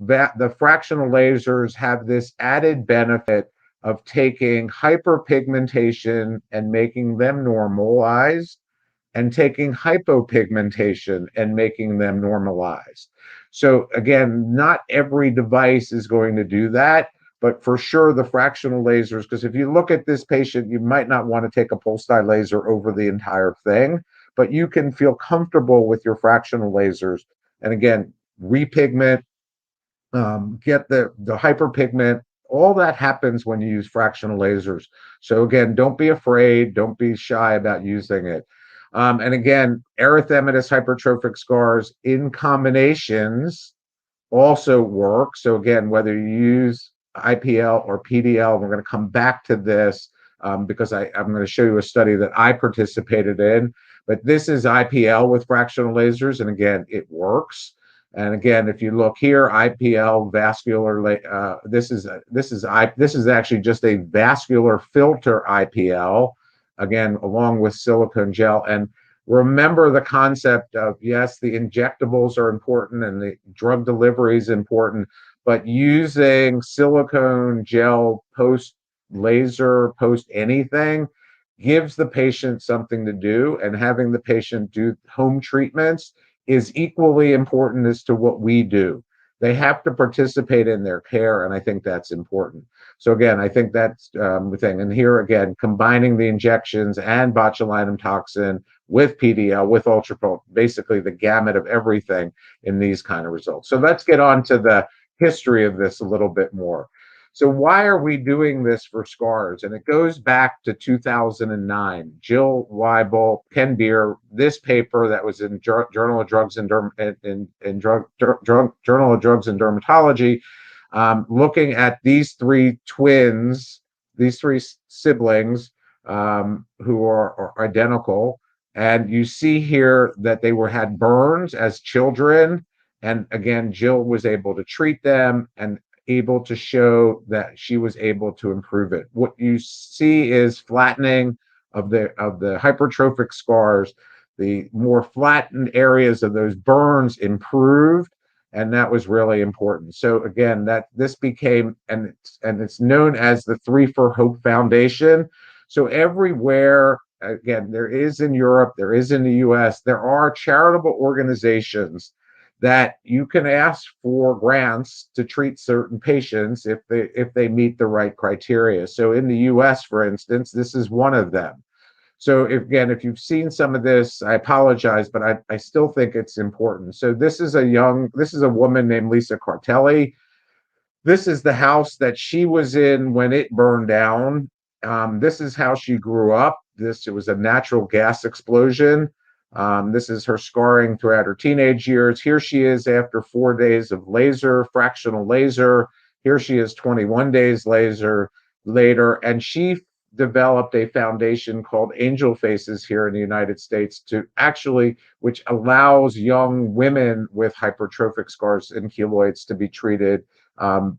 fractional lasers have this added benefit of taking hyperpigmentation and making them normalized, and taking hypopigmentation and making them normalized. So again, not every device is going to do that, but for sure the fractional lasers, because if you look at this patient, you might not want to take a pulse dye laser over the entire thing, but you can feel comfortable with your fractional lasers. And again, repigment, get the hyperpigment. All that happens when you use fractional lasers. So again, don't be afraid, don't be shy about using it. And again, erythematous hypertrophic scars in combinations also work. So again, whether you use IPL or PDL, we're going to come back to this because I'm going to show you a study that I participated in. But this is IPL with fractional lasers, and again, it works. And again, if you look here, IPL vascular, this is actually just a vascular filter IPL, again, along with silicone gel. And remember the concept of, yes, the injectables are important and the drug delivery is important, but using silicone gel post laser, post anything, gives the patient something to do, and having the patient do home treatments is equally important as to what we do. They have to participate in their care, and I think that's important. So again, I think that's the thing. And here again, combining the injections and botulinum toxin with PDL, with UltraPulse, basically the gamut of everything in these kind of results. So let's get on to the history of this a little bit more. So why are we doing this for scars? And it goes back to 2009. Jill Weibel, Ken Beer, this paper that was in Journal of Drugs and Journal of Drugs and Dermatology, looking at these three twins, these three siblings who are identical. And you see here that they had burns as children. And again, Jill was able to treat them and able to show that she was able to improve it. What you see is flattening of the hypertrophic scars. The more flattened areas of those burns improved, and that was really important. So again, this became, and it's known as the 3 for Hope Foundation. So everywhere, again, there is in Europe, there is in the US, there are charitable organizations that you can ask for grants to treat certain patients if they meet the right criteria. So in the US, for instance, this is one of them. So if you've seen some of this, I apologize, but I still think it's important. So this is a woman named Lisa Cartelli. This is the house that she was in when it burned down. This is how she grew up. It was a natural gas explosion. This is her scarring throughout her teenage years. Here she is after 4 days of fractional laser. Here she is 21 days later, and she developed a foundation called Angel Faces here in the United States which allows young women with hypertrophic scars and keloids to be treated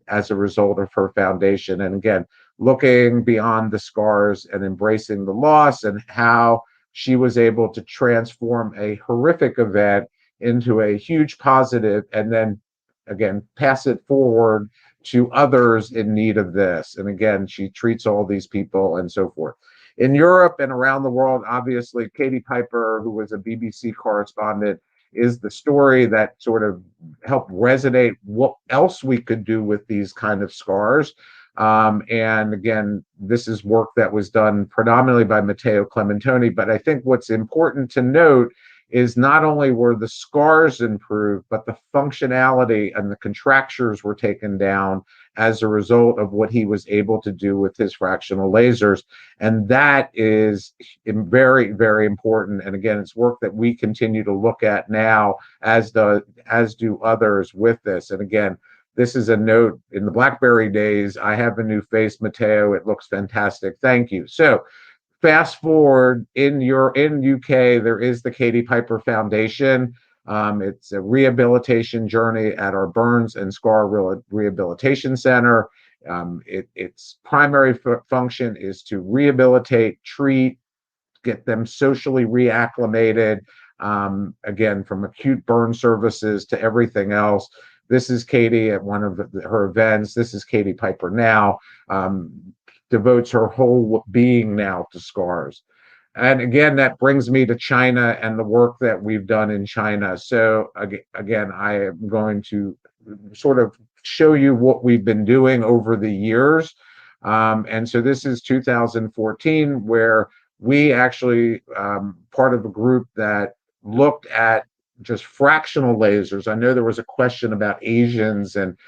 as a result of her foundation. And again, looking beyond the scars and embracing the loss and how she was able to transform a horrific event into a huge positive, and then again, pass it forward to others in need of this. And again, she treats all these people and so forth. In Europe and around the world, obviously, Katie Piper, who was a BBC correspondent, is the story that sort of helped resonate what else we could do with these kind of scars. And again, this is work that was done predominantly by Matteo Clementoni. But I think what's important to note is not only were the scars improved, but the functionality and the contractures were taken down as a result of what he was able to do with his fractional lasers. And that is very, very important. And again, it's work that we continue to look at now, as do others with this. And again, this is a note in the BlackBerry days. I have a new face, Matteo. It looks fantastic. Thank you. So fast forward in UK, there is the Katie Piper Foundation. It's a rehabilitation journey at our Burns and Scar Rehabilitation Center. Its primary function is to rehabilitate, treat, get them socially reacclimated, again, from acute burn services to everything else. This is Katie at one of her events. This is Katie Piper now. Devotes her whole being now to scars. And again, that brings me to China and the work that we've done in China. So again, I am going to sort of show you what we've been doing over the years. And so this is 2014, where we actually, part of a group that looked at just fractional lasers. I know there was a question about Asians and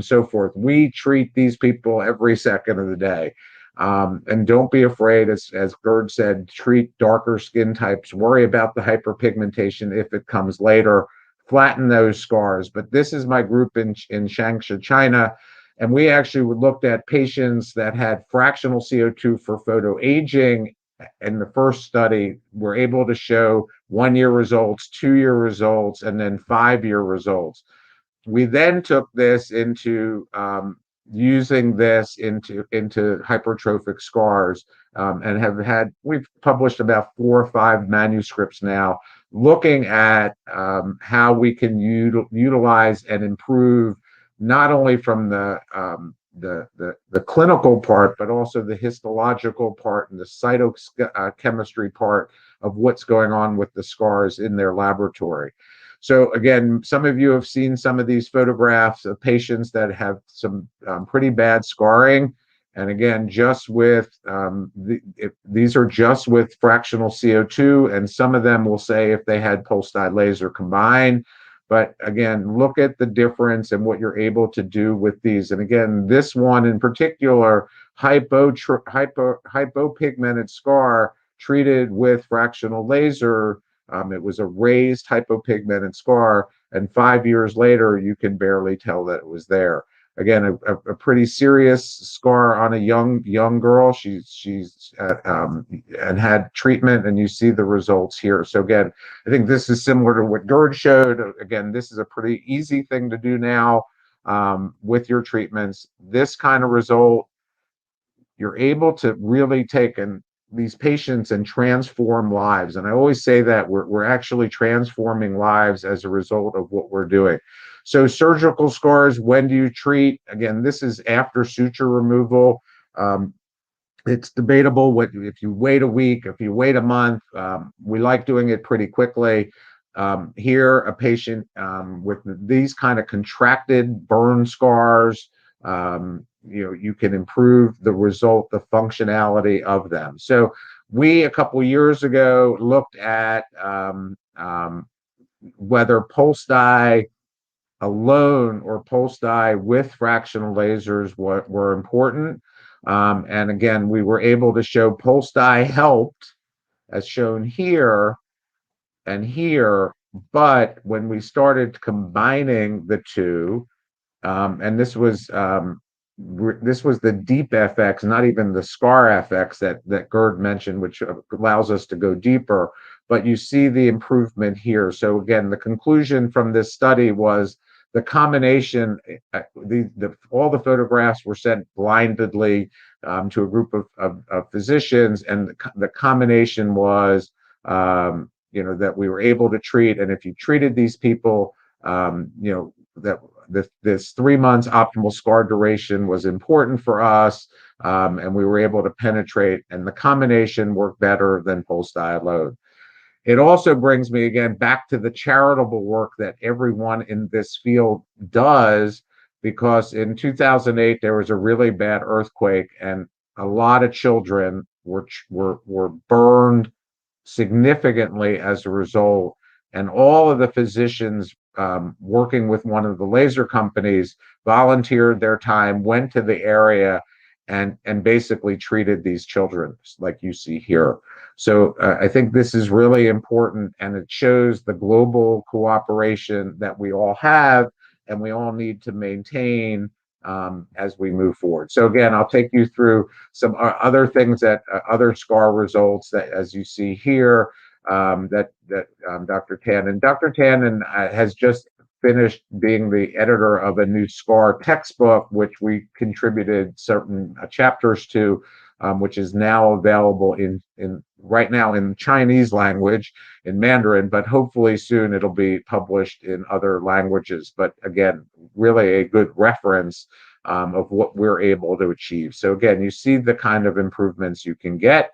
so forth. We treat these people every second of the day. And don't be afraid, as Gerd said, treat darker skin types, worry about the hyperpigmentation if it comes later, flatten those scars. But this is my group in Changsha, China. And we actually looked at patients that had fractional CO2 for photoaging. In the first study, we're able to show 1-year results, 2-year results, and then 5-year results. We then took this into using this into hypertrophic scars, and we've published about 4 or 5 manuscripts now, looking at how we can utilize and improve not only from the clinical part, but also the histological part and the cytochemistry part of what's going on with the scars in their laboratory. So again, some of you have seen some of these photographs of patients that have some pretty bad scarring. And again, just with these are just with fractional CO2, and some of them will say if they had pulse dye laser combined. But again, look at the difference and what you're able to do with these. And again, this one in particular, hypopigmented scar treated with fractional laser. It was a raised hypopigmented scar, and 5 years later, you can barely tell that it was there. Again, a pretty serious scar on a young girl. She's and had treatment, and you see the results here. So again, I think this is similar to what Gerd showed. Again, this is a pretty easy thing to do now with your treatments. This kind of result, you're able to really take these patients and transform lives. And I always say that we're actually transforming lives as a result of what we're doing. So surgical scars, when do you treat? Again, this is after suture removal. It's debatable if you wait a week, if you wait a month. We like doing it pretty quickly. Here, a patient with these kind of contracted burn scars, you can improve the result, the functionality of them. So we, a couple years ago, looked at whether pulse dye alone or pulse dye with fractional lasers were important. And again, we were able to show pulse dye helped, as shown here and here, but when we started combining the two, and this was the deep FX, not even the scar FX that Gerd mentioned, which allows us to go deeper. But you see the improvement here. So again, the conclusion from this study was the combination. All the photographs were sent blindedly to a group of physicians, and the combination was that we were able to treat. And if you treated these people, that this 3 months optimal scar duration was important for us, and we were able to penetrate, and the combination worked better than pulse dye alone. It also brings me again back to the charitable work that everyone in this field does, because in 2008 there was a really bad earthquake, and a lot of children were burned significantly as a result. And all of the physicians working with one of the laser companies volunteered their time, went to the area, and basically treated these children like you see here. So I think this is really important, and it shows the global cooperation that we all have and we all need to maintain as we move forward. So again, I'll take you through some other things that other scar results that, as you see here, that Dr. Tannen has just finished being the editor of a new scar textbook, which we contributed certain chapters to, which is now available right now in Chinese language, in Mandarin, but hopefully soon it'll be published in other languages. But again, really a good reference of what we're able to achieve. So again, you see the kind of improvements you can get.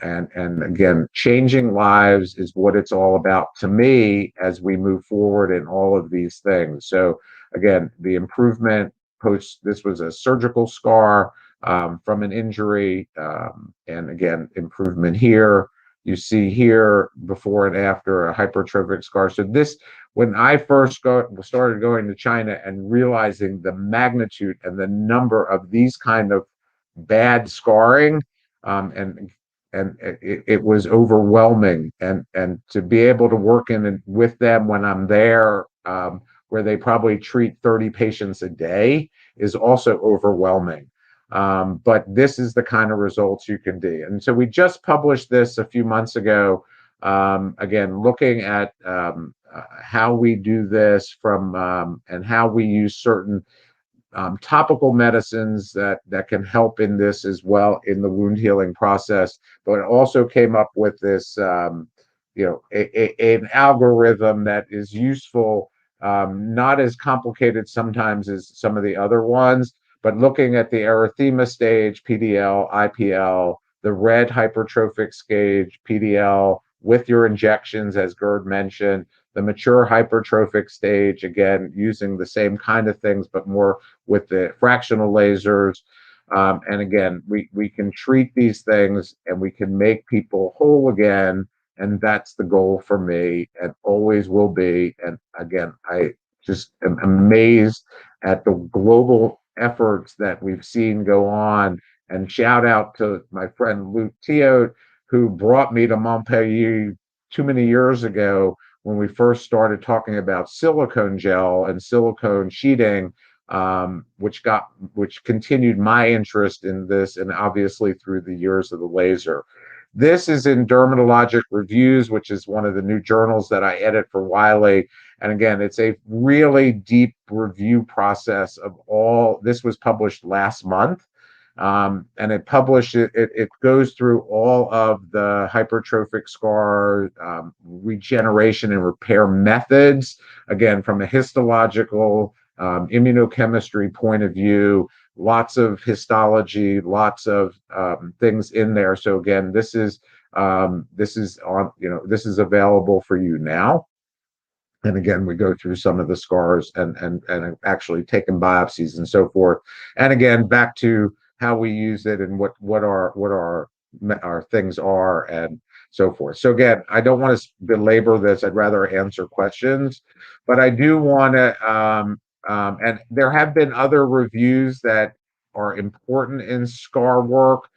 And again, changing lives is what it's all about to me as we move forward in all of these things. So again, the improvement this was a surgical scar from an injury, and again, improvement here. You see here before and after a hypertrophic scar. So this, when I first started going to China and realizing the magnitude and the number of these kind of bad scarring, and it was overwhelming, and to be able to work with them when I'm there, where they probably treat 30 patients a day, is also overwhelming. But this is the kind of results you can do. And so we just published this a few months ago, again, looking at how we do this and how we use certain topical medicines that can help in this as well in the wound healing process. But it also came up with this, an algorithm that is useful, not as complicated sometimes as some of the other ones, but looking at the erythema stage, PDL, IPL, the red hypertrophic stage, PDL, with your injections, as Gerd mentioned, the mature hypertrophic stage, again, using the same kind of things, but more with the fractional lasers. And again, we can treat these things and we can make people whole again. And that's the goal for me and always will be. And again, I just am amazed at the global efforts that we've seen go on. And shout out to my friend Luc Thiot, who brought me to Montpellier too many years ago when we first started talking about silicone gel and silicone sheeting, which continued my interest in this, and obviously through the years of the laser. This is in Dermatologic Reviews, which is one of the new journals that I edit for Wiley. And again, it's a really deep review process of all. This was published last month. And it goes through all of the hypertrophic scar regeneration and repair methods, again, from a histological immunochemistry point of view, lots of histology, lots of things in there. So again, this is This is on, this is available for you now. And again, we go through some of the scars and actually taken biopsies and so forth. And again, back to how we use it and what our things are and so forth. So again, I don't want to belabor this. I'd rather answer questions, but I do want to. And there have been other reviews that are important in scar work.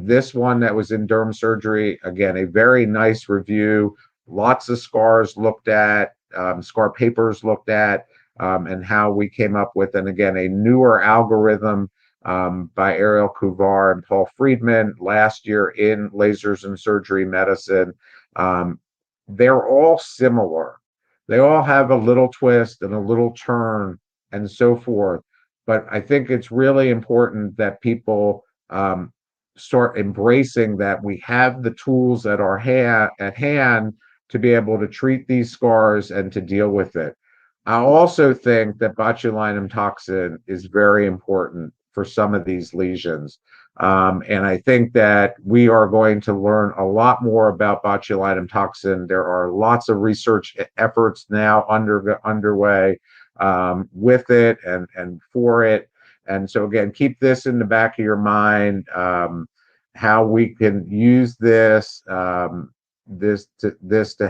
This one that was in derm surgery, again, a very nice review. Lots of scars looked at. Scar papers looked at, and how we came up with, and again, a newer algorithm by Ariel Kuvar and Paul Friedman last year in Lasers and Surgery Medicine. They're all similar. They all have a little twist and a little turn and so forth. But I think it's really important that people start embracing that we have the tools at at hand to be able to treat these scars and to deal with it. I also think that botulinum toxin is very important for some of these lesions. And I think that we are going to learn a lot more about botulinum toxin. There are lots of research efforts now underway with it and for it. And so again, keep this in the back of your mind, how we can use this to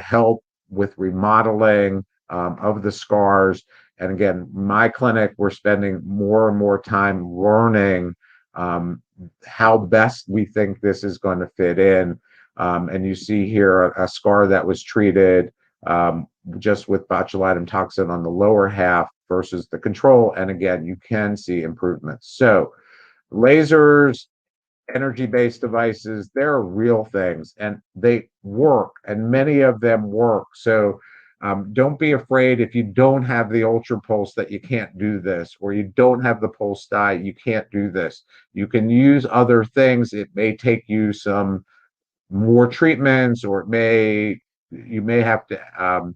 help with remodeling of the scars. And again, my clinic, we're spending more and more time learning how best we think this is going to fit in. And you see here a scar that was treated just with botulinum toxin on the lower half versus the control. And again, you can see improvements. So lasers, energy-based devices, they're real things and they work, and many of them work. So don't be afraid if you don't have the ultra pulse that you can't do this, or you don't have the pulse dye, you can't do this. You can use other things. It may take you some more treatments, or you may have to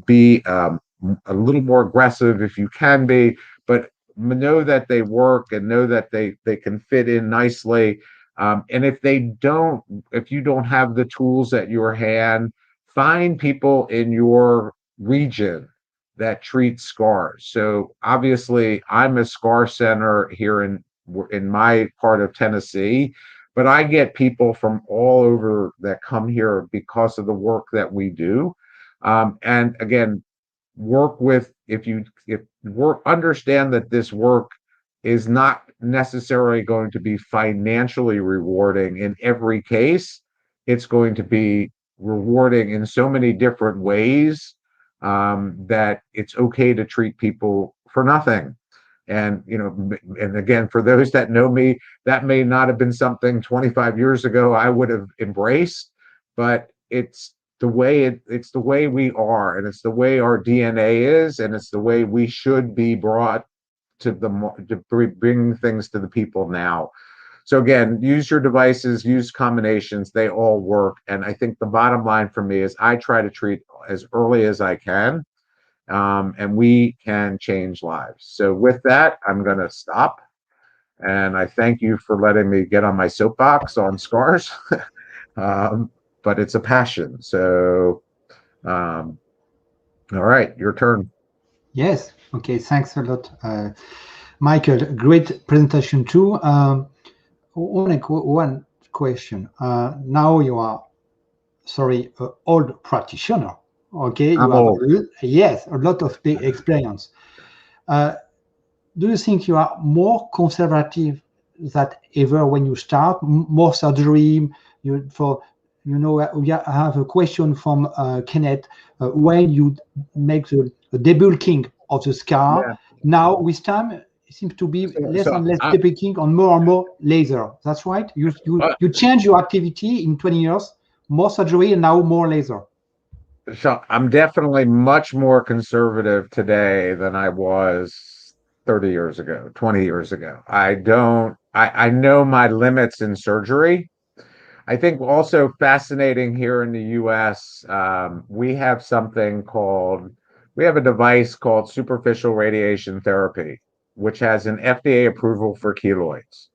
be a little more aggressive if you can be, but know that they work and know that they can fit in nicely. And if you don't have the tools at your hand, find people in your region that treat scars. So obviously I'm a scar center here in my part of Tennessee, but I get people from all over that come here because of the work that we do. And again, understand that this work is not necessarily going to be financially rewarding in every case. It's going to be rewarding in so many different ways that it's okay to treat people for nothing. And and again, for those that know me, that may not have been something 25 years ago I would have embraced, but it's the way we are, and it's the way our DNA is, and it's the way we should be brought to bring things to the people now. So again, use your devices, use combinations, they all work. And I think the bottom line for me is I try to treat as early as I can, and we can change lives. So with that, I'm going to stop. And I thank you for letting me get on my soapbox on scars. But it's a passion. So, all right, your turn. Yes. Okay. Thanks a lot, Michael. Great presentation too. Only one question. Now you are, sorry, old practitioner. Okay. You I'm have old. Yes, a lot of big experience. Do you think you are more conservative than ever when you start? More surgery? We have a question from Kenneth. When you make the debulking of the scar, Yeah. now with time, it seems to be less and less debulking on more and more laser. That's right? You change your activity in 20 years, more surgery and now more laser. So I'm definitely much more conservative today than I was 30 years ago, 20 years ago. I know my limits in surgery. I think also fascinating here in the US, we have a device called superficial radiation therapy, which has an FDA approval for keloids.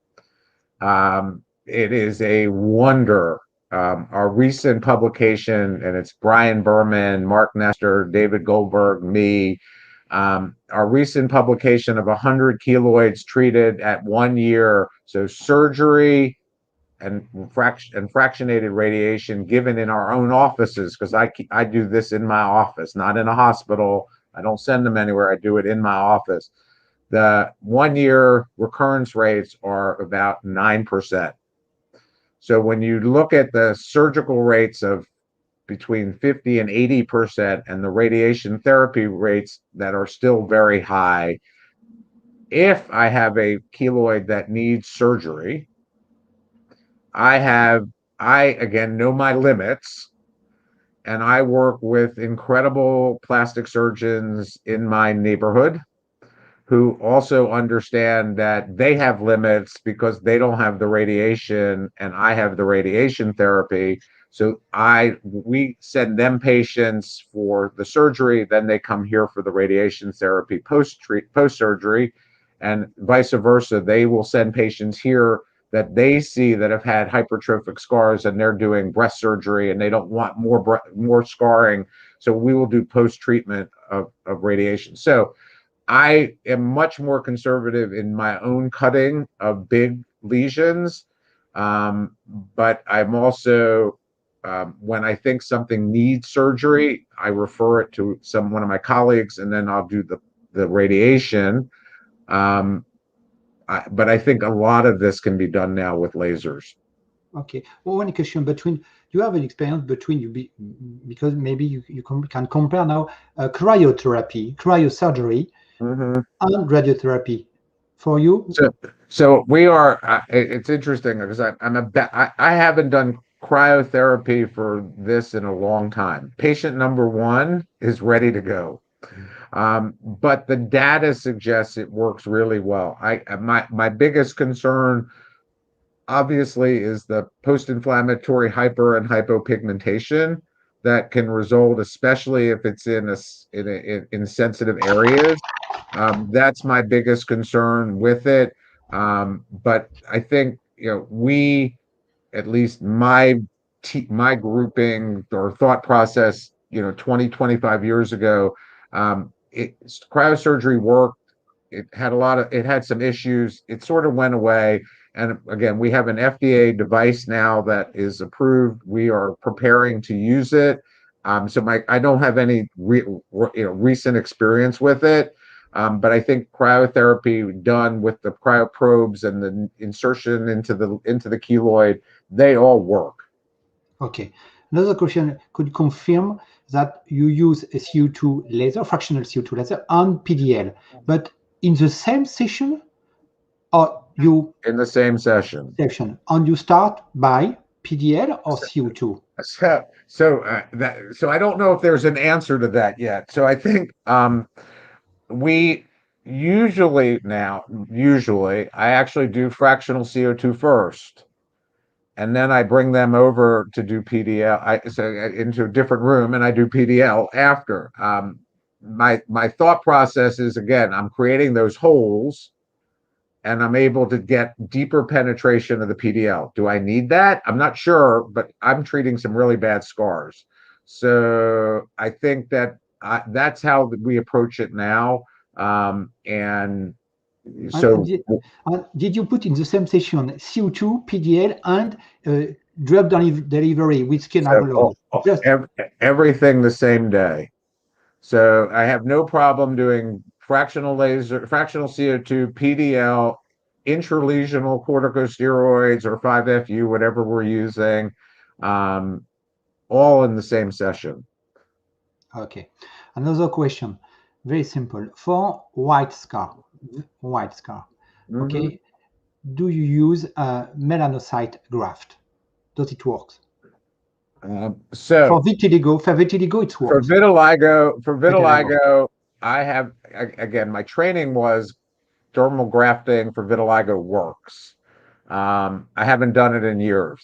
it is a wonder. Our recent publication, and it's Brian Berman, Mark Nestor, David Goldberg, me. Our recent publication of 100 keloids treated at 1 year, so surgery and fractionated radiation given in our own offices, because I do this in my office, not in a hospital. I don't send them anywhere. I do it in my office. The 1 year recurrence rates are about 9%. So when you look at the surgical rates of between 50 and 80% and the radiation therapy rates that are still very high, if I have a keloid that needs surgery, I again know my limits, and I work with incredible plastic surgeons in my neighborhood who also understand that they have limits because they don't have the radiation and I have the radiation therapy. So we send them patients for the surgery, then they come here for the radiation therapy post surgery, and vice versa. They will send patients here that they see that have had hypertrophic scars and they're doing breast surgery and they don't want more scarring. So we will do post treatment of radiation. So I am much more conservative in my own cutting of big lesions, but I'm also, when I think something needs surgery, I refer it to one of my colleagues, and then I'll do the radiation. But I think a lot of this can be done now with lasers. Okay. Well, one question between you have an experience between because maybe you can compare now cryosurgery and radiotherapy for you. So we are. It's interesting because I haven't done cryotherapy for this in a long time. Patient number 1 is ready to go, but the data suggests it works really well. My biggest concern, obviously, is the post-inflammatory hyper and hypopigmentation that can result, especially if it's in sensitive areas. That's my biggest concern with it. But I think, at least my grouping or thought process, 20, 25 years ago, cryosurgery worked. It had some issues. It sort of went away. And again, we have an FDA device now that is approved. We are preparing to use it. So I don't have any recent experience with it. But I think cryotherapy done with the cryoprobes and the insertion into the keloid, they all work. Okay. Another question: could you confirm that you use a CO2 laser, fractional CO2 laser, and PDL, but in the same session, or you in the same session? And you start by PDL or CO2? So I don't know if there's an answer to that yet. So I think we usually I actually do fractional CO2 first, and then I bring them over to do PDL. Into a different room, and I do PDL after. My thought process is, again, I'm creating those holes, and I'm able to get deeper penetration of the PDL. Do I need that? I'm not sure, but I'm treating some really bad scars. So I think that's how we approach it now. And so, did you put in the same session CO2, PDL, and drug delivery with skin alone? Everything the same day. So I have no problem doing fractional CO2, PDL, intralesional corticosteroids, or 5-FU, whatever we're using, all in the same session. Okay. Another question, very simple. For white scar, okay, do you use a melanocyte graft? Does it work? So for vitiligo, it works. For vitiligo, I have, again, my training was dermal grafting for vitiligo works. I haven't done it in years.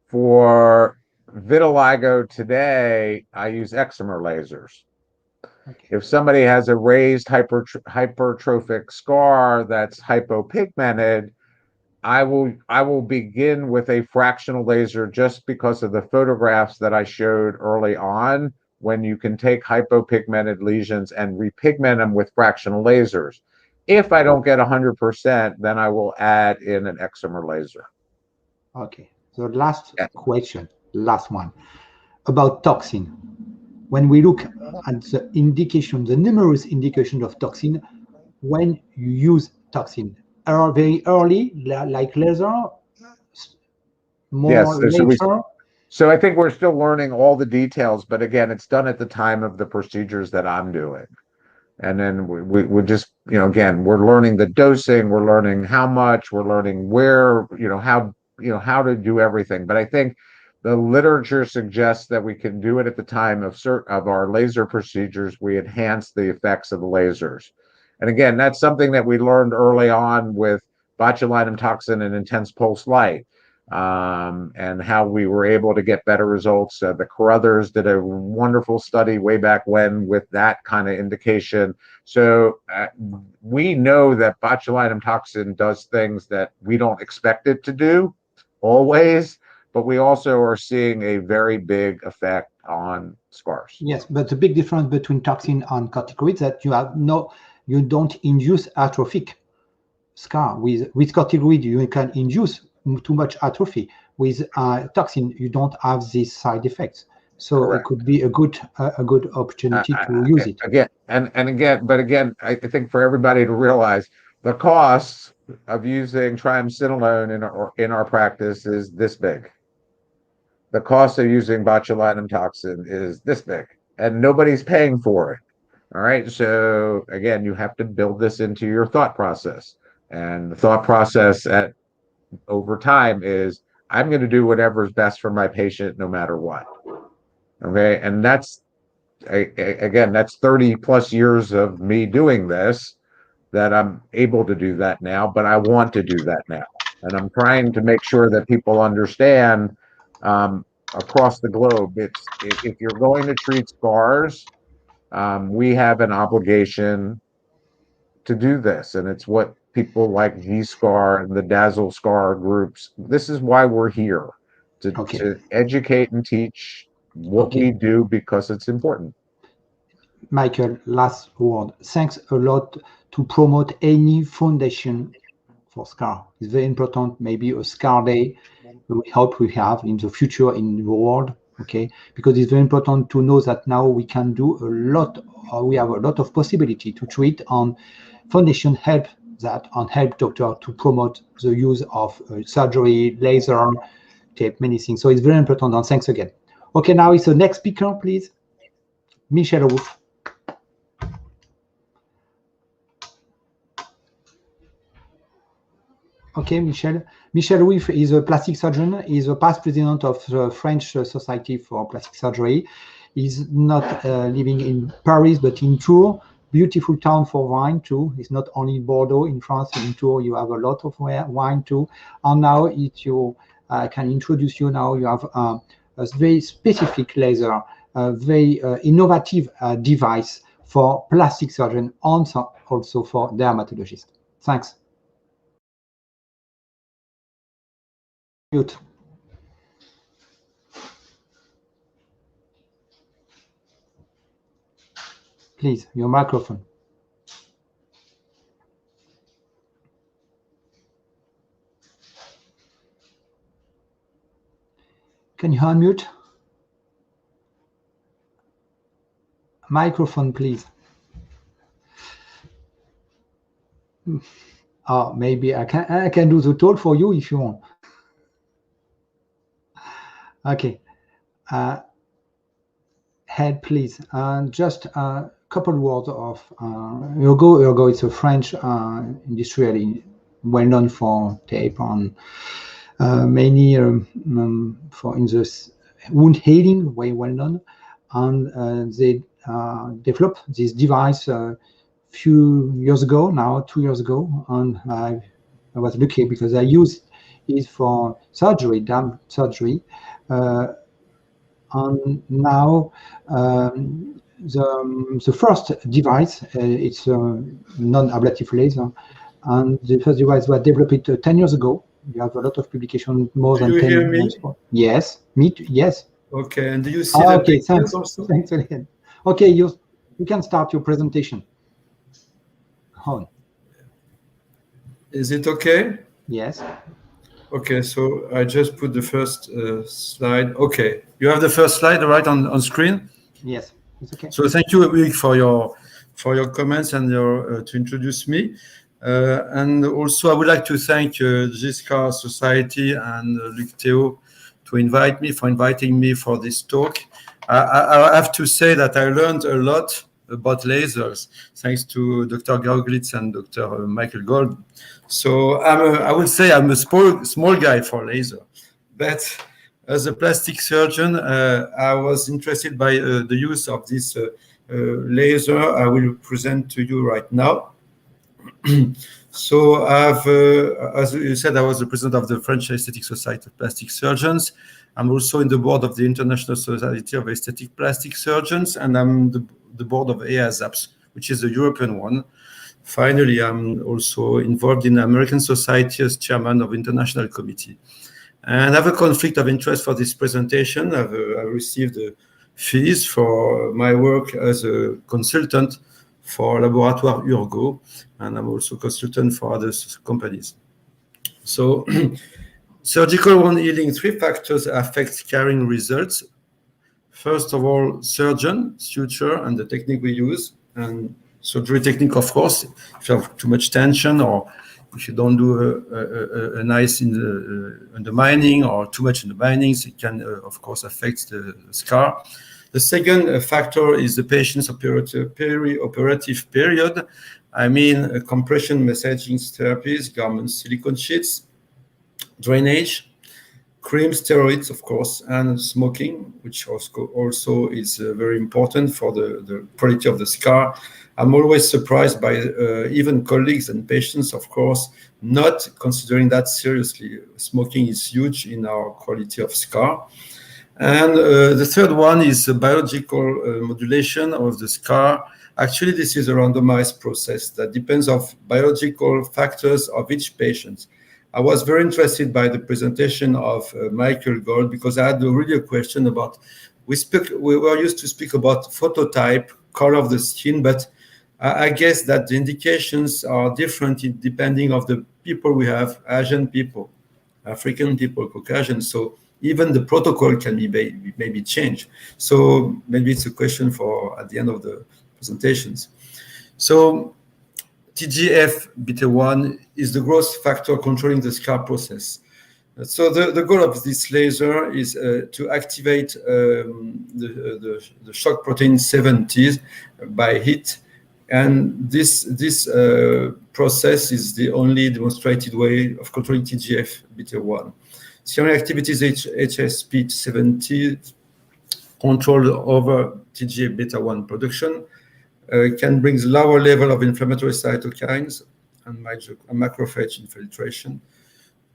For vitiligo today, I use excimer lasers. Okay. If somebody has a raised hypertrophic scar that's hypopigmented, I will begin with a fractional laser just because of the photographs that I showed early on, when you can take hypopigmented lesions and repigment them with fractional lasers. If I don't get 100%, then I will add in an excimer laser. Okay. The last question, last one, about toxin. When we look at the indication, the numerous indications of toxin, when you use toxin, are very early, like laser, more Yes, later? so I think we're still learning all the details, but again, it's done at the time of the procedures that I'm doing. And then we just, again, we're learning the dosing, we're learning how much, we're learning where, how to do everything. But I think the literature suggests that we can do it at the time of our laser procedures. We enhance the effects of the lasers. And again, that's something that we learned early on with botulinum toxin and intense pulse light. And how we were able to get better results. The Carruthers did a wonderful study way back when with that kind of indication. So we know that botulinum toxin does things that we don't expect it to do always, but we also are seeing a very big effect on scars. Yes, but the big difference between toxin and corticoids that you don't induce atrophic scar. With corticoid, you can induce too much atrophy. With toxin, you don't have these side effects. So correct. It could be a good opportunity to use it. Again, I think for everybody to realize the cost of using triamcinolone in our practice is this big. The cost of using botulinum toxin is this big, and nobody's paying for it. All right. So again, you have to build this into your thought process. And the thought process over time is, I'm going to do whatever is best for my patient no matter what. Okay. And that's 30 plus years of me doing this, that I'm able to do that now, but I want to do that now. And I'm trying to make sure that people understand across the globe, if you're going to treat scars, we have an obligation to do this. And it's what people like G-ScarS and the Dazzle Scar groups, this is why we're here, to educate and teach what we do, because it's important. Michael, last word. Thanks a lot to promote any foundation for SCAR. It's very important, maybe a SCAR day. We hope we have in the future in the world, okay? Because it's very important to know that now we can do a lot, we have a lot of possibility to treat, on foundation help that, and help doctor to promote the use of surgery, laser, tape, many things. So it's very important, and thanks again. Okay, now it's the next speaker, please. Michel Rouif. Okay, Michel. Michel Rouif is a plastic surgeon. He's a past president of the French Society for Plastic Surgery. He's not living in Paris, but in Tours. Beautiful town for wine too. It's not only Bordeaux in France. In Tours, you have a lot of wine too. And now, if you can introduce you now, you have a very specific laser, a very innovative device for plastic surgeon, and also for dermatologist. Thanks. Mute. Please, your microphone. Can you unmute? Microphone, please. Oh, maybe I can do the talk for you if you want. Okay. Head, please. Just a couple words of Urgo. Urgo is a French industrial, well known for tape on many for in the wound healing, very well known, and they developed this device a few years ago, now 2 years ago, and I was lucky because I used it for surgery, damn surgery. And now the first device, it's a non-ablative laser, and the first device was developed 10 years ago You have a lot of publication, more than Do you 10 hear me? years. Yes, me too. Yes. Okay, and do you see Ah, the okay, pictures thanks. also? Thanks again. Okay, you can start your presentation. On. Is it okay? Yes. Okay, so I just put the first slide. Okay, you have the first slide right on screen. Yes, it's okay. So thank you, Eric, for your comments and your to introduce me. And also, I would like to thank G-ScarS Society and Luc Theo for inviting me for this talk. I have to say that I learned a lot about lasers thanks to Dr. Gauglitz and Dr. Michel Rouif. So I would say I'm a small guy for laser, but as a plastic surgeon, I was interested by the use of this laser I will present to you right now. So as you said, I was the president of the French Aesthetic Society of Plastic Surgeons. I'm also in the board of the International Society of Aesthetic Plastic Surgeons, and I'm the board of EASAPS, which is the European one. Finally, I'm also involved in the American Society as chairman of International Committee. And I have a conflict of interest for this presentation. I've received fees for my work as a consultant for Laboratoire Urgo, and I'm also consultant for other companies. So surgical wound healing, 3 factors affect scarring results. First of all, surgeon, suture, and the technique we use, and surgery technique, of course. If you have too much tension, or if you don't do a nice undermining or too much underminings, it can, of course, affect the scar. The second factor is the patient's perioperative period. I mean, compression massaging therapies, garments, silicone sheets, drainage, cream, steroids, of course, and smoking, which also is very important for the quality of the scar. I'm always surprised by even colleagues and patients, of course, not considering that seriously. Smoking is huge in our quality of scar. And the third one is biological modulation of the scar. Actually, this is a randomized process that depends on biological factors of each patient. I was very interested by the presentation of Michel Rouif because I had really a question about, we were used to speak about phototype, color of the skin, but I guess that the indications are different depending on the people we have, Asian people, African people, Caucasian. So even the protocol can be maybe changed. So maybe it's a question for at the end of the presentations. So TGF-beta1 is the growth factor controlling the scar process. So the goal of this laser is to activate the shock protein 70 by heat. And this process is the only demonstrated way of controlling TGF-beta1. Scarring activity is HSP70 control over TGF-beta1 production. Can bring lower level of inflammatory cytokines and macrophage infiltration,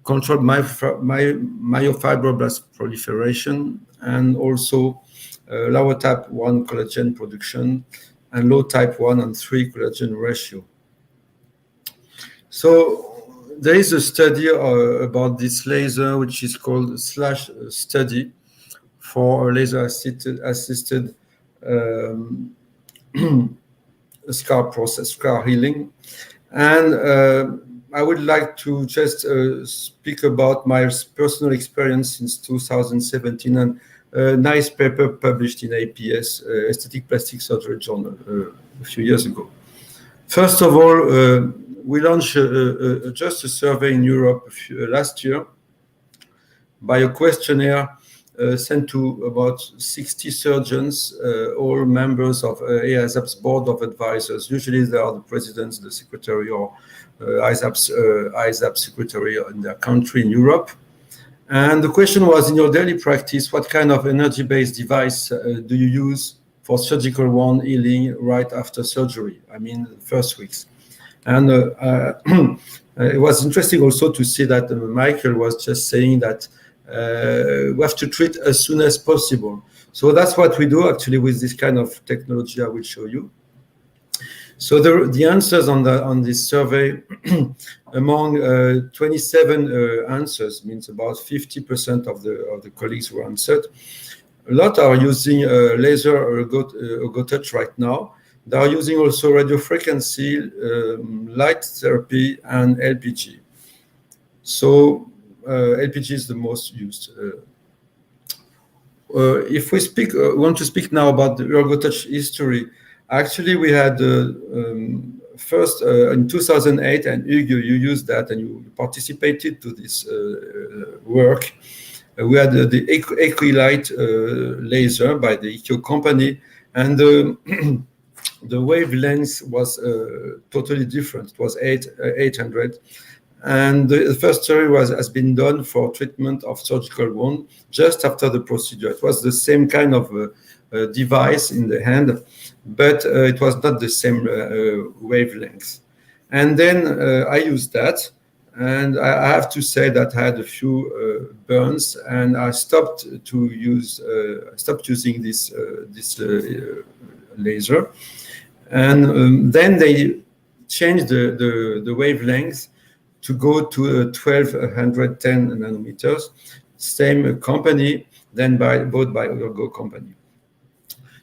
control myofibroblast proliferation, and also lower type 1 collagen production and low type 1 and 3 collagen ratio. So there is a study about this laser, which is called SLASH study for laser-assisted scar process, scar healing. And I would like to just speak about my personal experience since 2017 and a nice paper published in APS, Aesthetic Plastic Surgery Journal, a few years ago. First of all, we launched just a survey in Europe last year by a questionnaire sent to about 60 surgeons, all members of EASAP's board of advisors. Usually they are the presidents, the secretary, or ISAP secretary in their country in Europe. And the question was, in your daily practice, what kind of energy-based device do you use for surgical wound healing right after surgery? I mean, the first weeks. And it was interesting also to see that Michel was just saying that we have to treat as soon as possible. So that's what we do actually with this kind of technology I will show you. So the answers on this survey, among 27 answers, means about 50% of the colleagues who answered. A lot are using laser UrgoTouch right now. They are using also radiofrequency, light therapy, and LPG. So LPG is the most used. If we want to speak now about the UrgoTouch history, actually we had first in 2008, and Hugo, you used that and you participated to this work. We had the Equilight laser by the EQ company, and the wavelength was totally different. It was 800. And the first surgery has been done for treatment of surgical wound just after the procedure. It was the same kind of device in the hand, but it was not the same wavelength. And then I used that, and I have to say that I had a few burns, and I stopped using this laser. And then they changed the wavelength to go to 1210 nanometers, same company, then bought by Urgo company.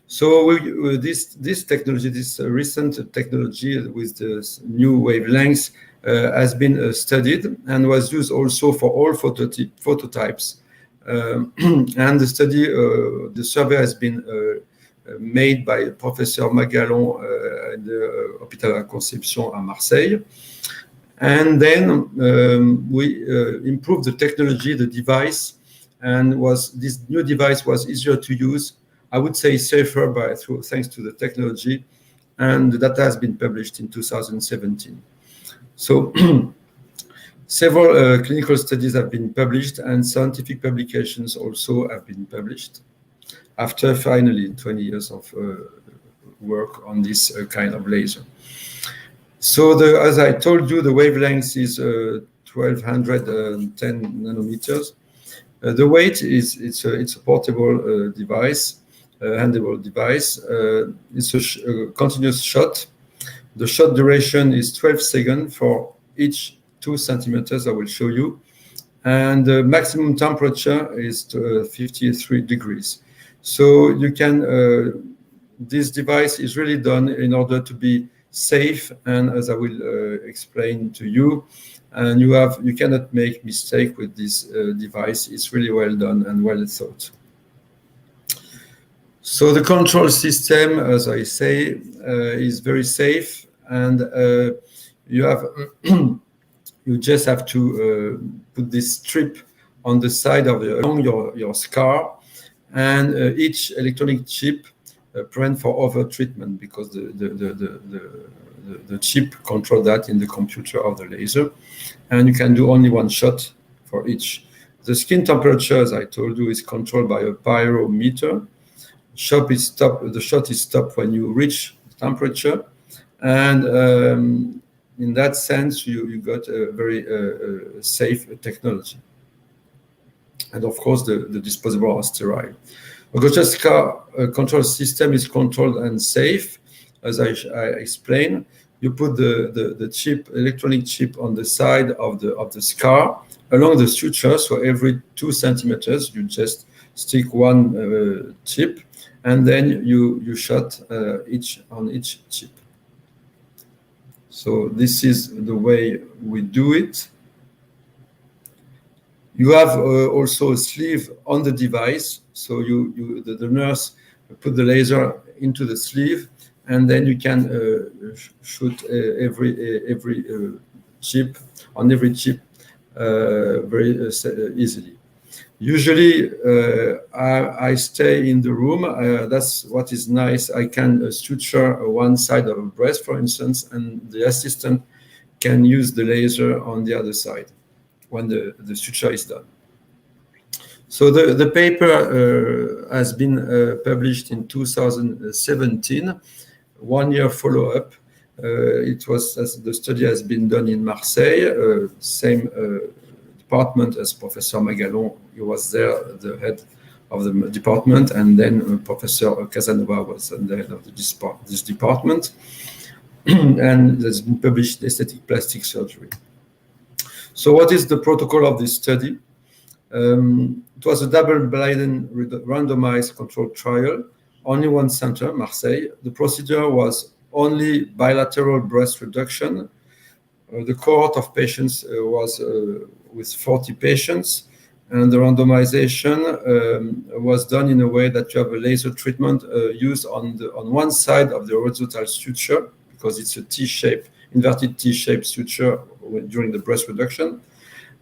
So this technology, this recent technology with the new wavelengths has been studied and was used also for all phototypes. And the survey has been made by Professor Magalon at the Hôpital de la Conception à Marseille. And then we improved the technology, the device, and this new device was easier to use. I would say safer thanks to the technology, and the data has been published in 2017. So several clinical studies have been published, and scientific publications also have been published after finally 20 years of work on this kind of laser. So as I told you, the wavelength is 1210 nanometers. The weight it's a portable device, handable device. It's a continuous shot. The shot duration is 12 seconds for each 2 centimeters. I will show you, and the maximum temperature is 53 degrees. So you can. This device is really done in order to be safe, and as I will explain to you, and you cannot make mistake with this device. It's really well done and well thought. So the control system, as I say, is very safe, and you just have to put this strip on the side of along your scar, and each electronic chip prevent for over treatment, because the chip control that in the computer of the laser, and you can do only 1 shot for each. The skin temperature, as I told you, is controlled by a pyrometer. The shot is stopped when you reach the temperature, and in that sense you got a very safe technology. And of course the disposable are sterile. UrgoTouch control system is controlled and safe, as I explained. You put the chip, electronic chip, on the side of the scar along the suture. So every 2 centimeters, you just stick 1 chip, and then you shot on each chip. So this is the way we do it. You have also a sleeve on the device, so the nurse put the laser into the sleeve, and then you can shoot every chip on every chip very easily. Usually, I stay in the room. That's what is nice. I can suture one side of a breast, for instance, and the assistant can use the laser on the other side when the suture is done. So the paper has been published in 2017, 1 year follow-up. The study has been done in Marseille, same department as Professor Magalon. He was there, the head of the department, and then Professor Casanova was the head of this department. and that's been published in Aesthetic Plastic Surgery. So what is the protocol of this study? It was a double-blind randomized controlled trial, only one center, Marseille. The procedure was only bilateral breast reduction. The cohort of patients was with 40 patients, and the randomization was done in a way that you have a laser treatment used on one side of the horizontal suture, because it's a T-shape, inverted T-shaped suture during the breast reduction,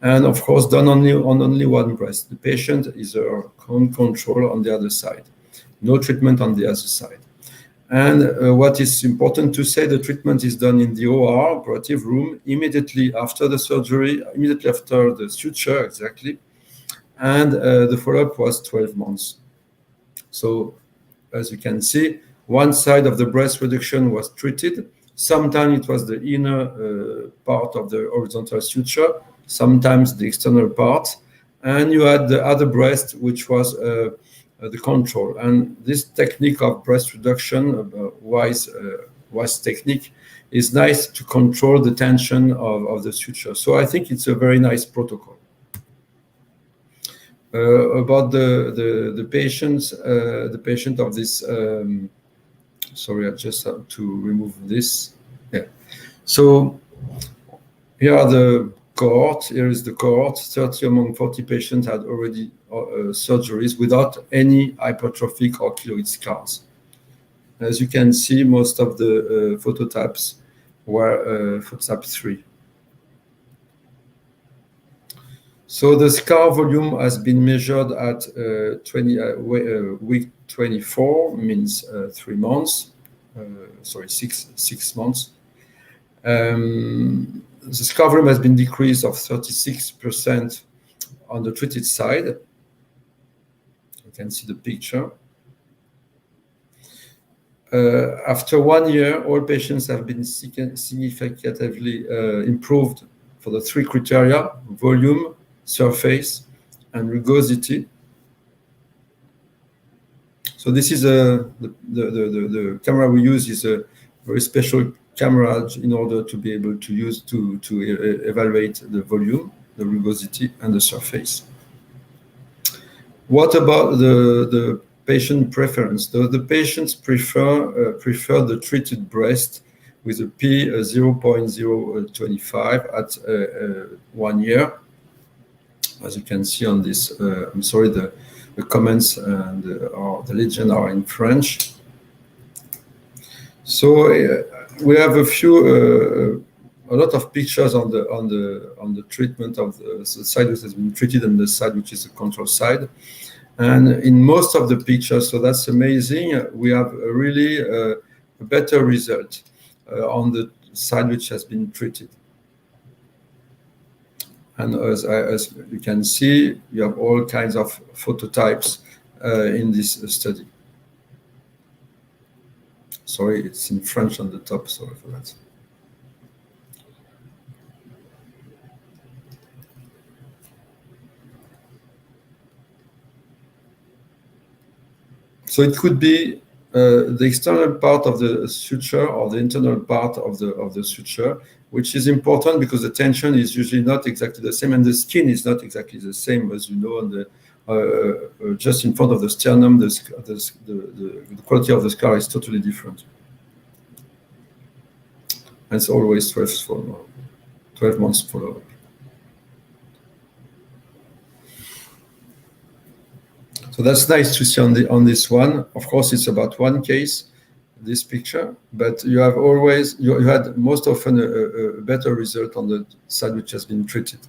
and of course done on only one breast. The patient is on control on the other side, no treatment on the other side. And what is important to say, the treatment is done in the OR, operative room, immediately after the surgery, immediately after the suture, exactly. And the follow-up was 12 months. So, as you can see, one side of the breast reduction was treated. Sometimes it was the inner part of the horizontal suture, sometimes the external part. And you had the other breast, which was the control. And this technique of breast reduction, wise technique, is nice to control the tension of the suture. So I think it's a very nice protocol. About the patients, the patient of this, sorry, I just have to remove this. Yeah. So here are the cohort. Here is the cohort. 30 among 40 patients had already surgeries without any hypertrophic or keloid scars. As you can see, most of the phototypes were phototype 3. So the scar volume has been measured at week 24, means 3 months. Sorry, six months. The scar volume has been decreased of 36% on the treated side. You can see the picture. After 1 year, all patients have been significantly improved for the 3 criteria: volume, surface, and rugosity. So this is the camera we use is a very special camera in order to be able to use to evaluate the volume, the rugosity, and the surface. What about the patient preference? The patients prefer the treated breast with a P 0.025 at 1 year. As you can see on this, I'm sorry, the comments and the legend are in French. So we have a lot of pictures on the treatment of the side which has been treated and the side which is the control side. And in most of the pictures, so that's amazing, we have a really a better result on the side which has been treated. And as you can see, you have all kinds of phototypes in this study. Sorry, it's in French on the top, sorry for that. So it could be the external part of the suture or the internal part of the suture, which is important because the tension is usually not exactly the same, and the skin is not exactly the same, as you know, on the just in front of the sternum, the quality of the scar is totally different. And it's always 12 months follow-up. So that's nice to see on this one. Of course, it's about one case, this picture, but you have always, you had most often a better result on the side which has been treated.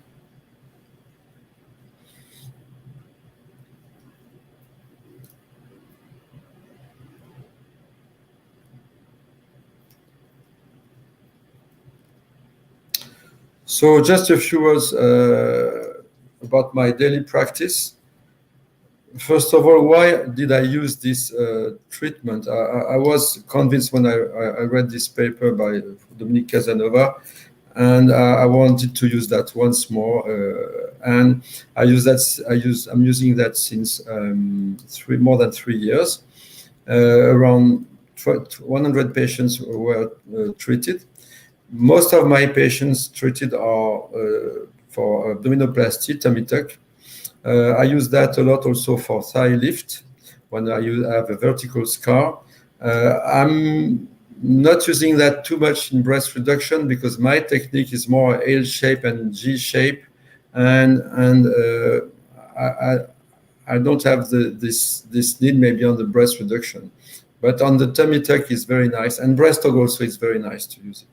So just a few words about my daily practice. First of all, why did I use this treatment? I was convinced when I read this paper by Dominique Casanova, and I wanted to use that once more. And I'm using that since more than 3 years. Around 100 patients were treated. Most of my patients treated are for abdominoplasty, tummy tuck. I use that a lot also for thigh lift when I have a vertical scar. I'm not using that too much in breast reduction because my technique is more L shape and G shape, and I don't have this need maybe on the breast reduction, but on the tummy tuck is very nice, and breast hug also is very nice to use it.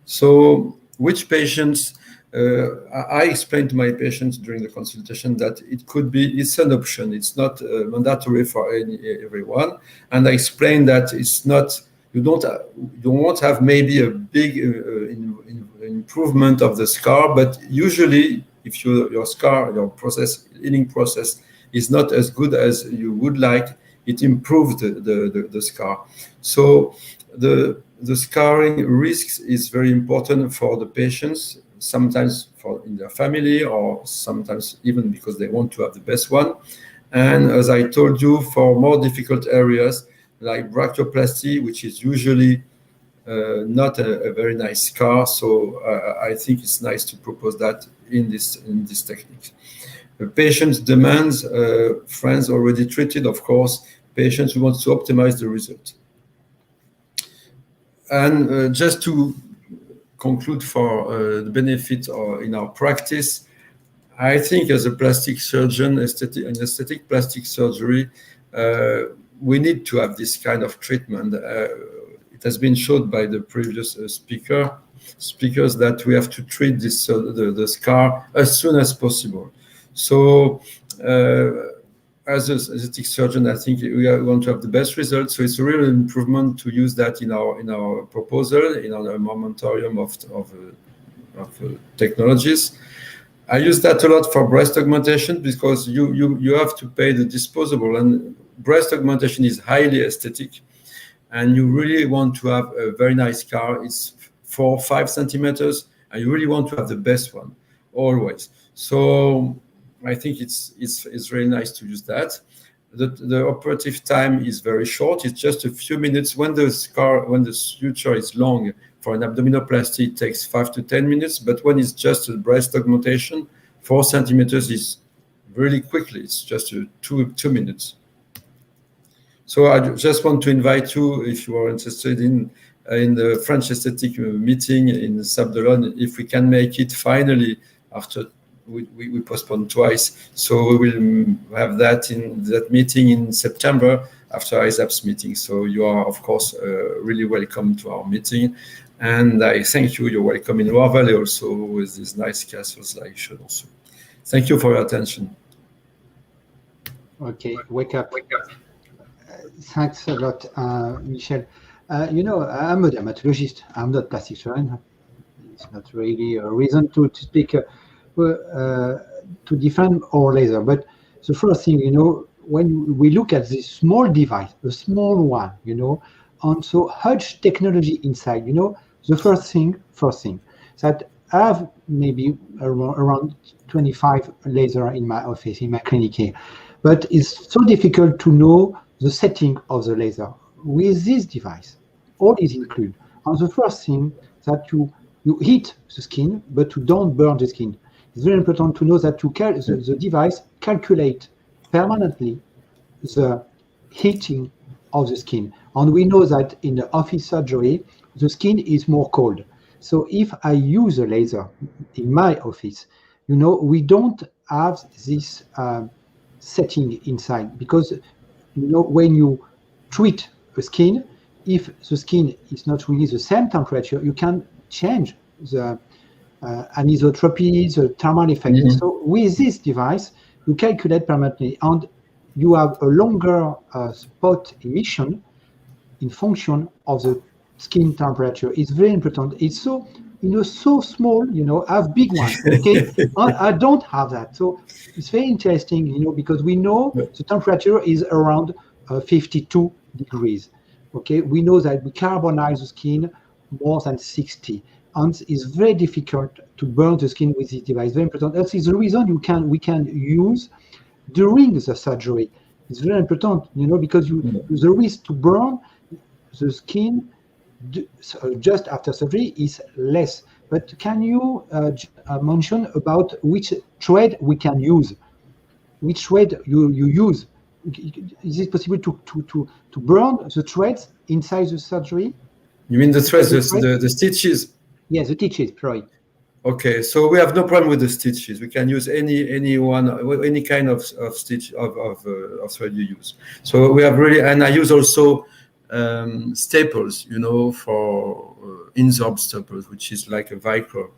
So which patients? I explained to my patients during the consultation that it's an option. It's not mandatory for everyone. And I explained that it's not, you won't have maybe a big improvement of the scar, but usually if your healing process is not as good as you would like, it improves the scar. So the scarring risks is very important for the patients, sometimes in their family, or sometimes even because they want to have the best one. And as I told you, for more difficult areas like brachioplasty, which is usually not a very nice scar, so I think it's nice to propose that in this technique. The patient's demands, friends already treated, of course, patients who want to optimize the result. And just to conclude for the benefit in our practice, I think as a plastic surgeon, in aesthetic plastic surgery, we need to have this kind of treatment. It has been showed by the previous speakers that we have to treat the scar as soon as possible. So as an aesthetic surgeon, I think we want to have the best results. So it's a real improvement to use that in our proposal, in our armamentarium of technologies. I use that a lot for breast augmentation because you have to pay the disposable, and breast augmentation is highly aesthetic, and you really want to have a very nice scar. It's 4 or 5 centimeters, and you really want to have the best one success. So I think it's really nice to use that. The operative time is very short. It's just a few minutes. When the suture is long, for an abdominoplasty, it takes 5 to 10 minutes. But when it's just a breast augmentation, 4 centimeters is really quickly. It's just 2 minutes. So I just want to invite you, if you are interested in the French aesthetic meeting in Sable-d'Olonne, if we can make it finally after. We postponed twice, so we will have that meeting in September after ISAP's meeting. So you are, of course, really welcome to our meeting, and I thank you. You're welcome in Loire Valley also with these nice castles like should also. Thank you for your attention. Okay, wake up. Thanks a lot, Michel. I'm a dermatologist. I'm not plastic surgeon. It's not really a reason to speak. To defend our laser, but the first thing, when we look at this small device, a small one, and so huge technology inside, the first thing that I have maybe around 25 laser in my office, in my clinic here, but it's so difficult to know the setting of the laser. With this device, all is included. And the first thing that you heat the skin, but you don't burn the skin. It's very important to know that the device calculates permanently the heating of the skin. And we know that in the office surgery, the skin is more cold. So if I use a laser in my office, we don't have this setting inside, because when you treat the skin, if the skin is not really the same temperature, you can change the anisotropy, the thermal effect. Mm-hmm. So with this device, you calculate permanently, and you have a longer spot emission in function of the skin temperature. It's very important. It's so so small. I have big ones. Okay, I don't have that. So it's very interesting. Because we know the temperature is around 52 degrees. Okay, we know that we carbonize the skin more than 60. And it's very difficult to burn the skin with this device. Very important. That is the reason we can use during the surgery It's very important, you know, because the risk to burn the skin just after surgery is less. But can you mention about which thread we can use? Which thread you use? Is it possible to burn the threads inside the surgery? You mean the threads, the stitches? Yes, the stitches, sorry. Okay, so we have no problem with the stitches. We can use any kind of stitch of thread you use. So we have really, and I use also staples, you know, for insorb staples, which is like a Velcro,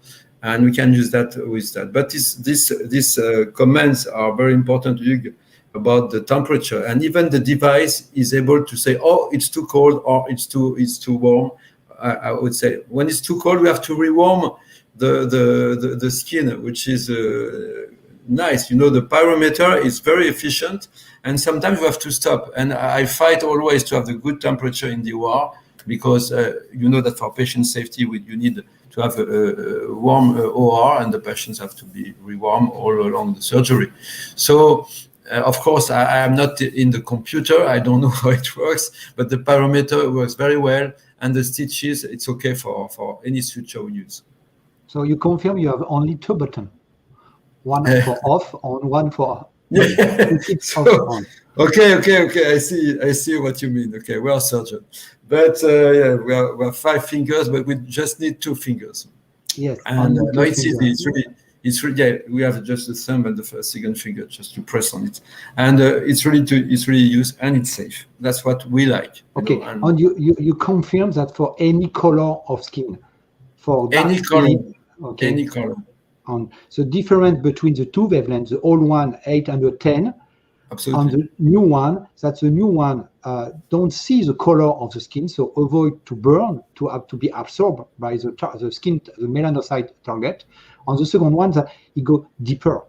and we can use that with that. But these comments are very important, Hugues, about the temperature, and even the device is able to say, oh, it's too cold or it's too warm. I would say when it's too cold, we have to rewarm the skin, which is nice. You know, the pyrometer is very efficient, and sometimes we have to stop. And I fight always to have the good temperature in the OR, because you know that for patient safety, you need to have a warm OR, and the patients have to be rewarm all along the surgery. So, of course, I am not in the computer. I don't know how it works, but the pyrometer works very well, and the stitches, it's okay for any suture we use. So you confirm you have only two buttons, one for off and one for on. Okay. I see what you mean. Okay, we are surgeon, but yeah, we are 5 fingers, but we just need 2 fingers. Yes, and no, it's easy. It's really yeah, we have just the thumb and the second finger just to press on it, and it's really used and it's safe. That's what we like. Okay, and you confirm that for any color of skin, for any color. Okay. Any color. And the difference between the two wavelengths, the old one 810, absolutely, and the new one, that's the new one don't see the color of the skin, so avoid to burn, to have to be absorbed by the skin, the melanocyte target. On the second one, that it go deeper.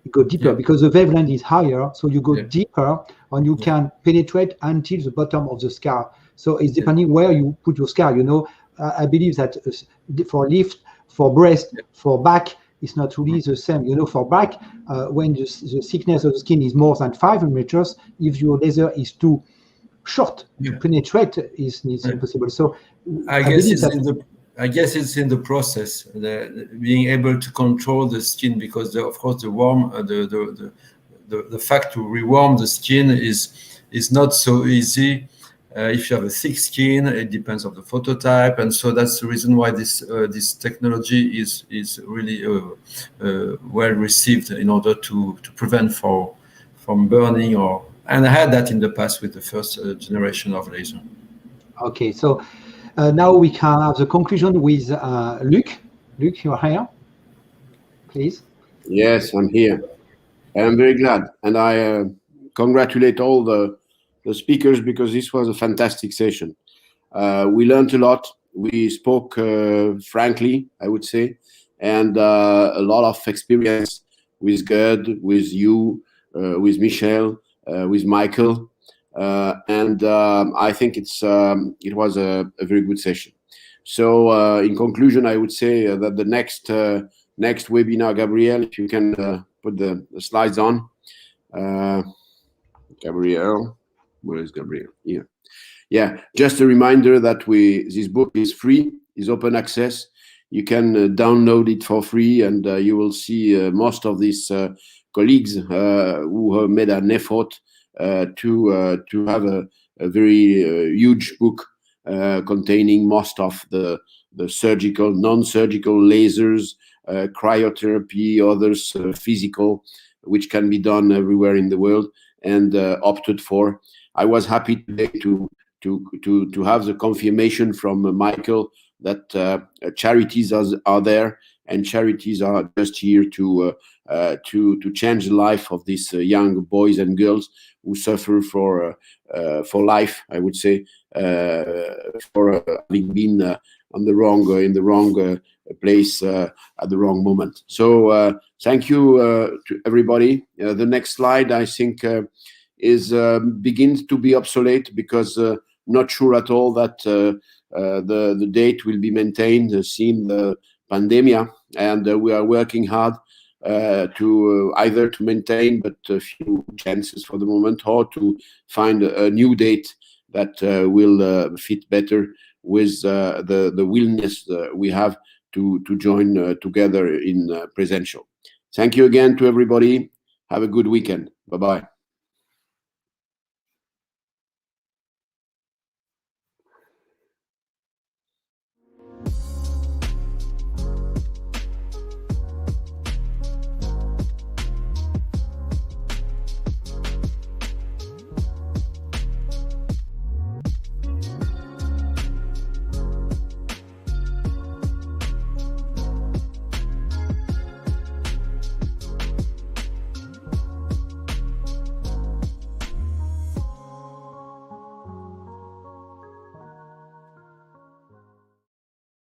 Because the wavelength is higher, so you go deeper and you can penetrate until the bottom of the scar. So it's depending where you put your scar. You know, I believe that for lift, for breast, for back, it's not really the same. You know, for back, when the thickness of the skin is more than 5 millimeters, if your laser is too short to penetrate, it's impossible. So I guess it's in the process, being able to control the skin, because of course the fact to rewarm the skin is not so easy. If you have a thick skin, it depends on the phototype, and so that's the reason why this technology is really well received in order to prevent from burning and I had that in the past with the first generation of laser. Okay, so now we can have the conclusion with Luc. Luc, you are here, please. Yes, I'm here. I'm very glad, and I congratulate all the speakers, because this was a fantastic session. We learned a lot. We spoke frankly, I would say, and a lot of experience with Gerd, with you, with Michel, with Michael, and I think it was a very good session. So in conclusion, I would say that the next webinar, Gabriel, if you can put the slides on. Gabriel. Where is Gabriel? Here. Yeah, just a reminder that this book is free, is open access. You can download it for free, and you will see most of these colleagues who have made an effort to have a very huge book containing most of the surgical, non-surgical lasers, cryotherapy, others physical, which can be done everywhere in the world, and opted for. I was happy today to have the confirmation from Michael that charities are there, and charities are just here to change the life of these young boys and girls who suffer for life, I would say, for having been in the wrong place at the wrong moment. So thank you to everybody. The next slide, I think, begins to be obsolete, because not sure at all that the date will be maintained, seeing the pandemic, and we are working hard to either to maintain but a few chances for the moment, or to find a new date that will fit better with the willingness we have to join together in presential. Thank you again to everybody. Have a good weekend. Bye-bye.